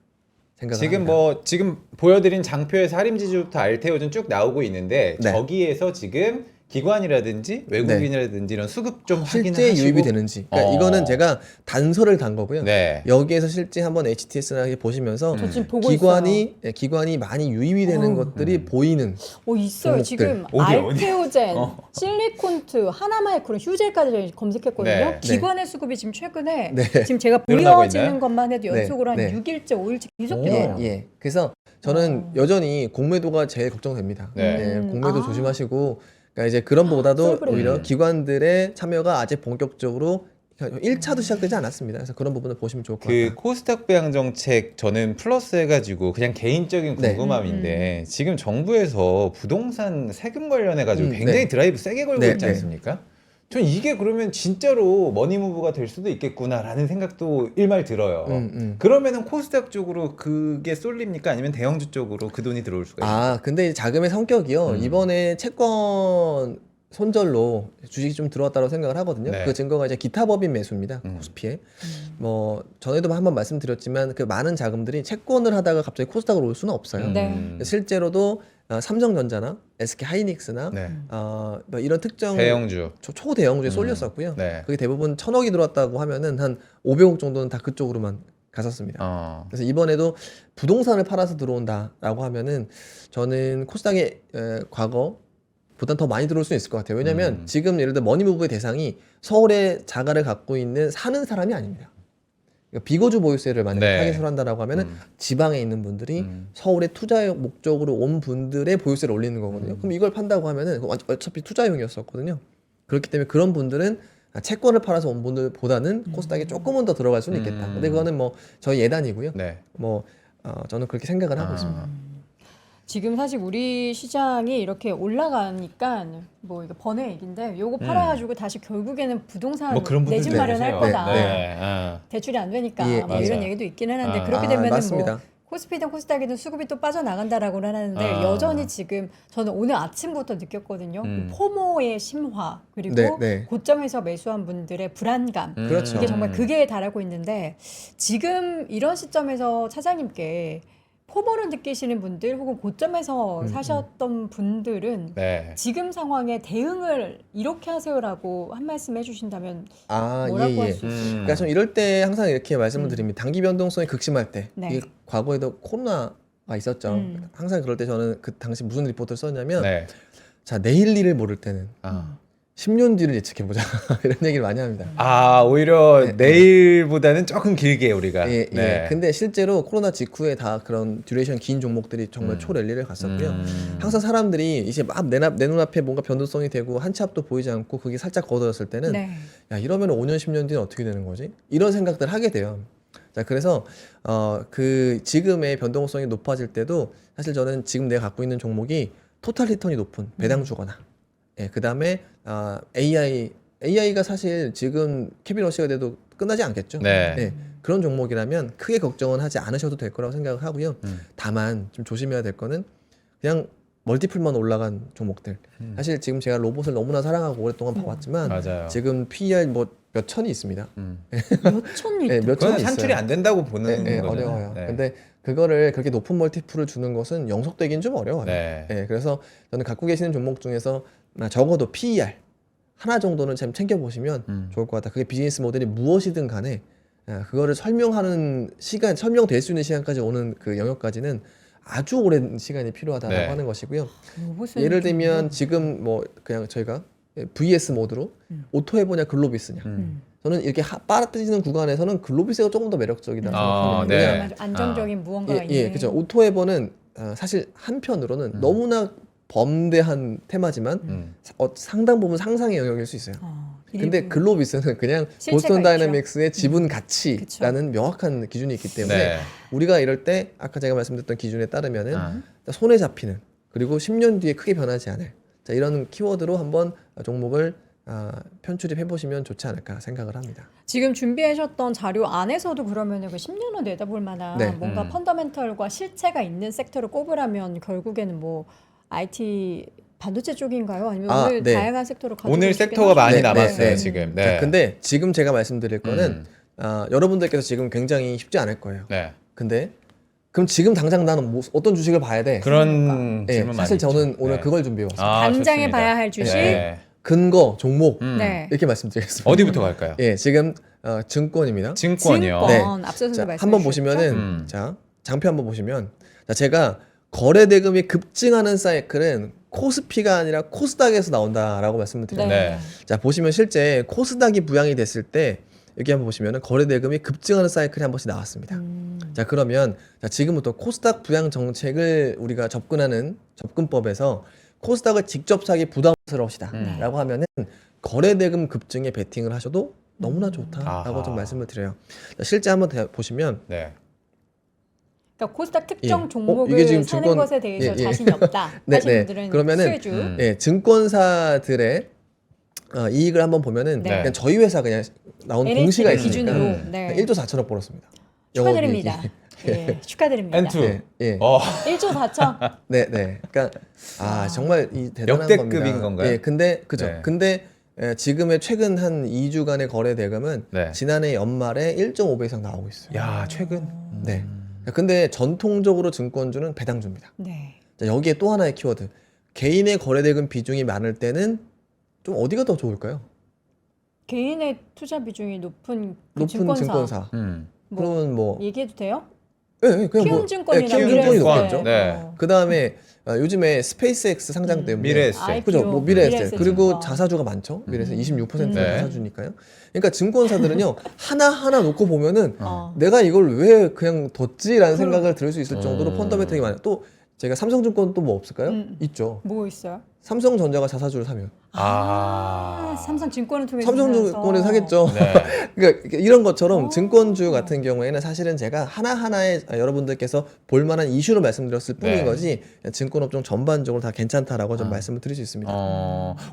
생각을 지금 합니다. 뭐 지금 보여드린 장표에서 할인지주부터 알테오전 쭉 나오고 있는데 네. 저기에서 지금 기관이라든지 외국인이라든지 이런 수급 좀 확인을 실제 하시고. 유입이 되는지. 그러니까 이거는 제가 단서를 단 거고요. 네. 여기에서 실제 한번 HTS나 보시면서 저 지금 보고 기관이 많이 유입이 되는 것들이 보이는. 있어요. 종목들. 지금 어디야? 알테오젠, 실리콘트, 하나마이크론, 휴젤까지 검색했거든요. 네. 기관의 수급이 지금 최근에 네. 지금 제가 늘어나고 보여지는 있나요? 것만 해도 네. 연속으로 한 네. 6일째, 5일째 계속 오. 들어요. 예. 그래서 저는 여전히 공매도가 제일 걱정됩니다. 네. 공매도 아. 조심하시고, 그러니까 이제 그런 보다도 솔브레이크. 오히려 기관들의 참여가 아직 본격적으로 1차도 시작되지 않았습니다. 그래서 그런 부분을 보시면 좋을 것 그 같아요. 코스닥 배양 정책 저는 플러스 해가지고 그냥 개인적인 네. 궁금함인데 지금 정부에서 부동산 세금 관련해가지고 굉장히 네. 드라이브 세게 걸고 네, 있지 네. 않습니까? 전 이게 그러면 진짜로 머니무브가 될 수도 있겠구나라는 생각도 일말 들어요. 그러면은 코스닥 쪽으로 그게 쏠립니까? 아니면 대형주 쪽으로 그 돈이 들어올 수가 있어요? 근데 이 자금의 성격이요. 이번에 채권 손절로 주식이 좀 들어왔다고 생각을 하거든요. 네. 그 증거가 이제 기타 법인 매수입니다. 코스피에. 뭐 전에도 한번 말씀드렸지만 그 많은 자금들이 채권을 하다가 갑자기 코스닥으로 올 수는 없어요. 네. 실제로도 삼성전자나 SK 하이닉스나 네. 뭐 이런 특정 대형주. 초대형주에 쏠렸었고요. 네. 그게 대부분 1,000억이 들어왔다고 하면은 한 500억 정도는 다 그쪽으로만 갔었습니다. 그래서 이번에도 부동산을 팔아서 들어온다라고 하면은 저는 코스닥의 과거 보단 더 많이 들어올 수 있을 것 같아요. 왜냐하면 지금 예를 들어 머니무브의 대상이 서울에 자가를 갖고 있는 사는 사람이 아닙니다. 그러니까 비거주 보유세를 만약에 네. 타겟으로 한다라고 하면은 지방에 있는 분들이 서울에 투자 목적으로 온 분들의 보유세를 올리는 거거든요. 그럼 이걸 판다고 하면은 어차피 투자용이었었거든요. 그렇기 때문에 그런 분들은 채권을 팔아서 온 분들보다는 코스닥에 조금은 더 들어갈 수는 있겠다. 근데 그거는 뭐 저희 예단이고요. 네. 저는 그렇게 생각을 하고 있습니다. 지금 사실 우리 시장이 이렇게 올라가니까 뭐 이거 번외 얘기인데 요거 팔아가지고 다시 결국에는 부동산 뭐 그런 내 집 분들도 마련할 계세요. 거다. 네. 대출이 안 되니까 예, 뭐 예. 이런 맞아요. 얘기도 있기는 한데 그렇게 되면은 맞습니다. 뭐 코스피든 코스닥이든 수급이 또 빠져나간다라고는 하는데 아. 여전히 지금 저는 오늘 아침부터 느꼈거든요. 포모의 심화 그리고 네, 네. 고점에서 매수한 분들의 불안감 그렇죠. 이게 정말 극에 달하고 있는데 지금 이런 시점에서 차장님께 포모를 느끼시는 분들 혹은 고점에서 사셨던 분들은 네. 지금 상황에 대응을 이렇게 하세요라고 한 말씀 해주신다면 뭐라고 할 수 있을까요? 그러니까 좀 이럴 때 항상 이렇게 말씀을 드립니다. 단기 변동성이 극심할 때, 네. 이게 과거에도 코로나가 있었죠. 항상 그럴 때 저는 그 당시 무슨 리포트를 썼냐면, 네. 자 내일 일을 모를 때는 아. 10년 뒤를 예측해보자 이런 얘기를 많이 합니다. 오히려 네, 내일보다는 조금 길게 우리가. 예. 네. 근데 실제로 코로나 직후에 다 그런 듀레이션 긴 종목들이 정말 초랠리를 갔었고요. 항상 사람들이 이제 막 내 눈앞에 뭔가 변동성이 되고 한 치 앞도 보이지 않고 그게 살짝 걷어졌을 때는 네. 야 이러면 5년 10년 뒤는 어떻게 되는 거지? 이런 생각들 하게 돼요. 자 그래서 그 지금의 변동성이 높아질 때도 사실 저는 지금 내가 갖고 있는 종목이 토탈 리턴이 높은 배당주거나 그 다음에 AI가 사실 지금 캐비너시가 돼도 끝나지 않겠죠. 네. 그런 종목이라면 크게 걱정은 하지 않으셔도 될 거라고 생각을 하고요. 다만 좀 조심해야 될 거는 그냥 멀티플만 올라간 종목들. 사실 지금 제가 로봇을 너무나 사랑하고 오랫동안 봐왔지만 맞아요. 지금 PER 뭐 몇 천이 있습니다. 몇 천이 네, 몇 그건 천이 산출이 있어요. 안 된다고 보는 네, 거잖아요. 어려워요. 네. 근데 그거를 그렇게 높은 멀티플을 주는 것은 영속되긴 좀 어려워요. 네. 그래서 저는 갖고 계시는 종목 중에서 적어도 PER 하나 정도는 참 챙겨보시면 좋을 것 같다. 그게 비즈니스 모델이 무엇이든 간에 그거를 설명하는 시간, 설명될 수 있는 시간까지 오는 그 영역까지는 아주 오랜 시간이 필요하다라고 네. 하는 것이고요. 로봇은 예를 좀 들면 지금 뭐 그냥 저희가 VS 모드로 오토 해보냐 글로비스냐. 저는 이렇게 빨아들이는 구간에서는 글로비스가 조금 더 매력적이다 생각합니다. 네. 왜냐하면 아주 안정적인 무언가가 있네. 그렇죠. 오토 해보는 사실 한편으로는 너무나 범대한 테마지만 상당 부분 상상의 영역일 수 있어요. 근데 일부. 글로비스는 그냥 실체가 보스턴 있죠. 다이내믹스의 지분 가치라는 명확한 기준이 있기 때문에 네. 우리가 이럴 때 아까 제가 말씀드렸던 기준에 따르면은 손에 잡히는 그리고 10년 뒤에 크게 변하지 않을 이런 키워드로 한번 종목을 편출입해 보시면 좋지 않을까 생각을 합니다. 지금 준비하셨던 자료 안에서도 그러면 그 10년을 내다볼 만한 네. 뭔가 펀더멘털과 실체가 있는 섹터를 꼽으라면 결국에는 뭐 IT 반도체 쪽인가요? 아니면 오늘 네. 다양한 섹터로 가지고 오늘 계시긴 섹터가 많이 하시죠? 남았어요 네. 지금. 자, 근데 지금 제가 말씀드릴 거는 여러분들께서 지금 굉장히 쉽지 않을 거예요. 네. 근데 그럼 지금 당장 나는 어떤 주식을 봐야 돼? 그런 네, 질문 많이 사실 저는 있죠. 오늘 네. 그걸 준비해 왔습니다. 당장에 좋습니다. 봐야 할 주식. 네. 근거, 종목 네. 이렇게 말씀드리겠습니다. 어디부터 갈까요? 예, 지금 증권입니다. 증권이요. 증권. 네. 앞서서도 자, 말씀해 한번 주셨죠? 보시면은 자, 장표 한번 보시면 자, 제가 거래 대금이 급증하는 사이클은 코스피가 아니라 코스닥에서 나온다라고 말씀을 드려요. 네. 자, 보시면 실제 코스닥이 부양이 됐을 때 여기 한번 보시면은 거래 대금이 급증하는 사이클이 한 번씩 나왔습니다. 자, 그러면 자, 지금부터 코스닥 부양 정책을 우리가 접근하는 접근법에서 코스닥을 직접 사기 부담스러우시다라고 하면은 거래 대금 급증에 베팅을 하셔도 너무나 좋다라고 아하. 좀 말씀을 드려요. 자, 실제 한번 보시면 네. 그러니까 코스닥 특정 예. 종목을 이게 지금 사는 증권- 것에 대해서 예, 예. 자신이 없다 네, 하신 네. 분들은 그러면은 수혜주. 예, 증권사들의 이익을 한번 보면은 네. 그냥 저희 회사 그냥 나온 공시가 NH를 있으니까 기준으로 네. 1조 4천억 벌었습니다. 축하드립니다. 영업이익이. 예, 축하드립니다. 엔투. 예, 예. 1조 4천. 네, 네. 그러니까 정말 이 대단한 역대급인 겁니다. 건가요? 예, 근데 그죠. 네. 근데 지금의 최근 한 2주간의 거래 대금은 네. 지난해 연말에 1.5배 이상 나오고 있어요. 야, 최근. 네. 근데 전통적으로 증권주는 배당주입니다. 네. 자, 여기에 또 하나의 키워드. 개인의 거래 대금 비중이 많을 때는 좀 어디가 더 좋을까요? 개인의 투자 비중이 높은 그 높은 증권사. 증권사. 뭐 그러면 뭐 얘기해도 돼요? 예, 예, 그냥 뭐 키움증권이나 키움증권이 미래에셋. 높겠죠. 네. 그다음에 요즘에 스페이스X 상장 때문에 미래에셋. 그죠? 뭐 미래에셋 미래에셋 그리고 증권. 자사주가 많죠. 미래에셋 26% 네. 자사주니까요. 그러니까 증권사들은요 하나 하나 놓고 보면은 어. 내가 이걸 왜 그냥 뒀지라는 생각을 들을 수 있을 정도로 펀더멘털이 많아요. 또 제가 삼성증권 또 뭐 없을까요? 있죠. 뭐 있어요? 삼성전자가 자사주를 사면 삼성증권을 통해서 삼성증권에 사서. 사겠죠. 네. 그러니까 이런 것처럼 증권주 같은 경우에는 사실은 제가 하나하나의 여러분들께서 볼만한 이슈로 말씀드렸을 뿐인 네. 거지 증권업종 전반적으로 다 괜찮다라고 좀 말씀을 드릴 수 있습니다.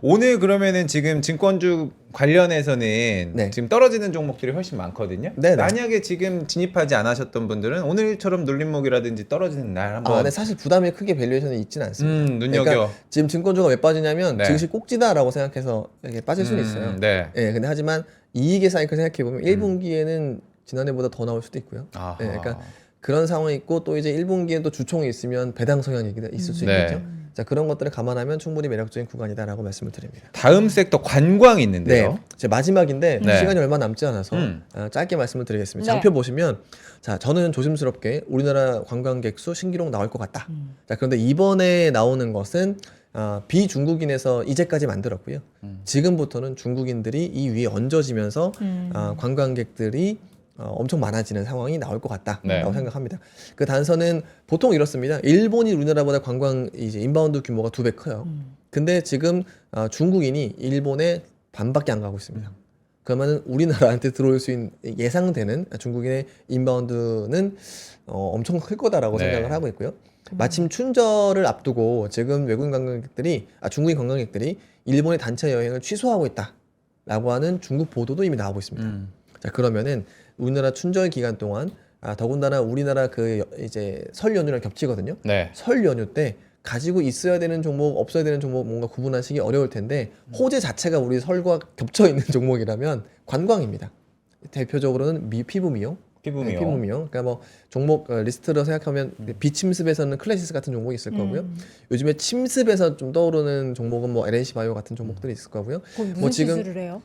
오늘 그러면은 지금 증권주 관련해서는 네. 지금 떨어지는 종목들이 훨씬 많거든요. 네네. 만약에 지금 진입하지 않으셨던 분들은 오늘처럼 눌림목이라든지 떨어지는 날 한번 근데 사실 부담이 크게 밸류에이션이 있지는 않습니다. 눈여겨. 그러니까 지금 증권주가 왜 빠지냐면 네. 증시 꼭지다라고 생각해서 이렇게 빠질 수는 있어요. 네. 예, 근데 하지만 이익의 사이클 생각해 보면 1분기에는 지난해보다 더 나올 수도 있고요. 아하. 예, 그러니까 그런 상황이 있고 또 이제 1분기에 또 주총이 있으면 배당 성향이 있을 수 네. 있겠죠. 자, 그런 것들을 감안하면 충분히 매력적인 구간이다라고 말씀을 드립니다. 다음 섹터 관광이 있는데요. 네, 제 마지막인데 네. 시간이 얼마 남지 않아서 짧게 말씀을 드리겠습니다. 네. 장표 보시면 자, 저는 조심스럽게 우리나라 관광객 수 신기록 나올 것 같다. 자, 그런데 이번에 나오는 것은 비중국인에서 이제까지 만들었고요. 지금부터는 중국인들이 이 위에 얹어지면서 관광객들이 엄청 많아지는 상황이 나올 것 같다라고 네. 생각합니다. 그 단서는 보통 이렇습니다. 일본이 우리나라보다 관광 이제 인바운드 규모가 2배 커요. 근데 지금 중국인이 일본에 반밖에 안 가고 있습니다. 그러면 우리나라한테 들어올 수 있는 예상되는 중국인의 인바운드는 엄청 클 거다라고 네. 생각을 하고 있고요. 마침 춘절을 앞두고 지금 외국인 관광객들이 중국인 관광객들이 일본의 단체 여행을 취소하고 있다라고 하는 중국 보도도 이미 나오고 있습니다. 자, 그러면은 우리나라 춘절 기간 동안 더군다나 우리나라 그 이제 설 연휴랑 겹치거든요. 네. 설 연휴 때 가지고 있어야 되는 종목, 없어야 되는 종목 뭔가 구분하시기 어려울 텐데 호재 자체가 우리 설과 겹쳐 있는 종목이라면 관광입니다. 대표적으로는 피부 미용, 피부 네, 미용. 피부 미용. 그러니까 뭐 종목 리스트로 생각하면 비침습에서는 클래시스 같은 종목이 있을 거고요. 요즘에 침습에서 좀 떠오르는 종목은 뭐 LNC 바이오 같은 종목들이 있을 거고요. 무슨 뭐 지금 시술을 해요?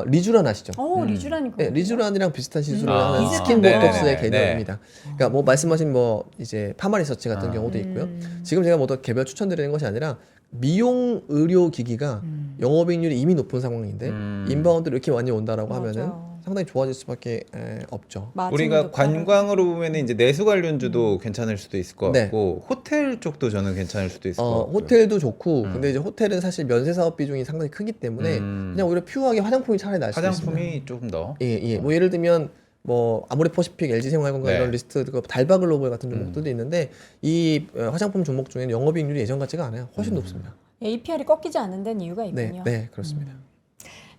리쥬란 아시죠? 리쥬란이 네, 리쥬란이랑 비슷한 시술을 아. 하는 비슷한 스킨 거. 보톡스의 네네네. 개념입니다. 그러니까 뭐 말씀하신 뭐 이제 파마 리서치 같은 경우도 있고요. 지금 제가 뭐 더 개별 추천드리는 것이 아니라 미용 의료 기기가 영업이익률이 이미 높은 상황인데 인바운드로 이렇게 많이 온다라고 맞아. 하면은 상당히 좋아질 수밖에 없죠. 마진이 우리가 높다는 관광으로 보면 이제 내수 관련주도 괜찮을 수도 있을 것 네. 같고 호텔 쪽도 저는 괜찮을 수도 있을 것 같고. 호텔도 좋고 근데 이제 호텔은 사실 면세 사업 비중이 상당히 크기 때문에 그냥 오히려 퓨어하게 화장품이 차라리 나을 수 있습니다. 화장품이 조금 더. 예. 뭐 예를 들면 뭐 아모레퍼시픽, LG생활건강 네. 이런 리스트 그 달바글로벌 같은 종목들도 있는데 이 화장품 종목 중에는 영업이익률이 예전 같지가 않아요. 훨씬 높습니다. APR이 꺾이지 않는 데는 이유가 네, 있군요. 네 그렇습니다.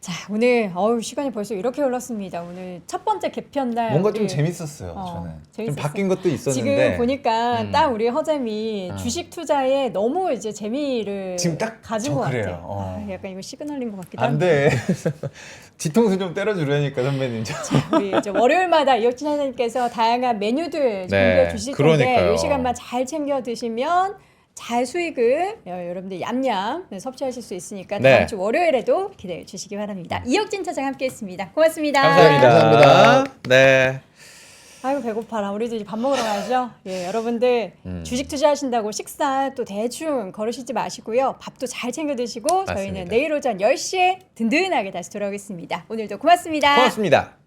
자, 오늘 시간이 벌써 이렇게 흘렀습니다. 오늘 첫 번째 개편 날 뭔가 좀 우리 재밌었어요. 저는 좀 재밌었어요. 바뀐 것도 있었는데 지금 보니까 딱 우리 허잼이 주식 투자에 너무 이제 재미를 지금 딱 가진 저 것 그래요. 같아요. 약간 이거 시그널인 것 같기도 안 한데. 돼. 뒤통수 좀 때려주려니까 선배님. 우리 이제 월요일마다 이혁진 선생님께서 다양한 메뉴들 준비해 주실 텐데 그러니까요. 이 시간만 잘 챙겨 드시면 잘 수익을 여러분들 얌얌 섭취하실 수 있으니까 네. 다음 주 월요일에도 기대해 주시기 바랍니다. 이혁진 차장 함께했습니다. 고맙습니다. 감사합니다. 감사합니다. 네. 아이고 배고파라. 우리도 이제 밥 먹으러 가야죠. 예, 여러분들 주식 투자하신다고 식사 또 대충 거르시지 마시고요. 밥도 잘 챙겨 드시고 저희는 맞습니다. 내일 오전 10시에 든든하게 다시 돌아오겠습니다. 오늘도 고맙습니다. 고맙습니다.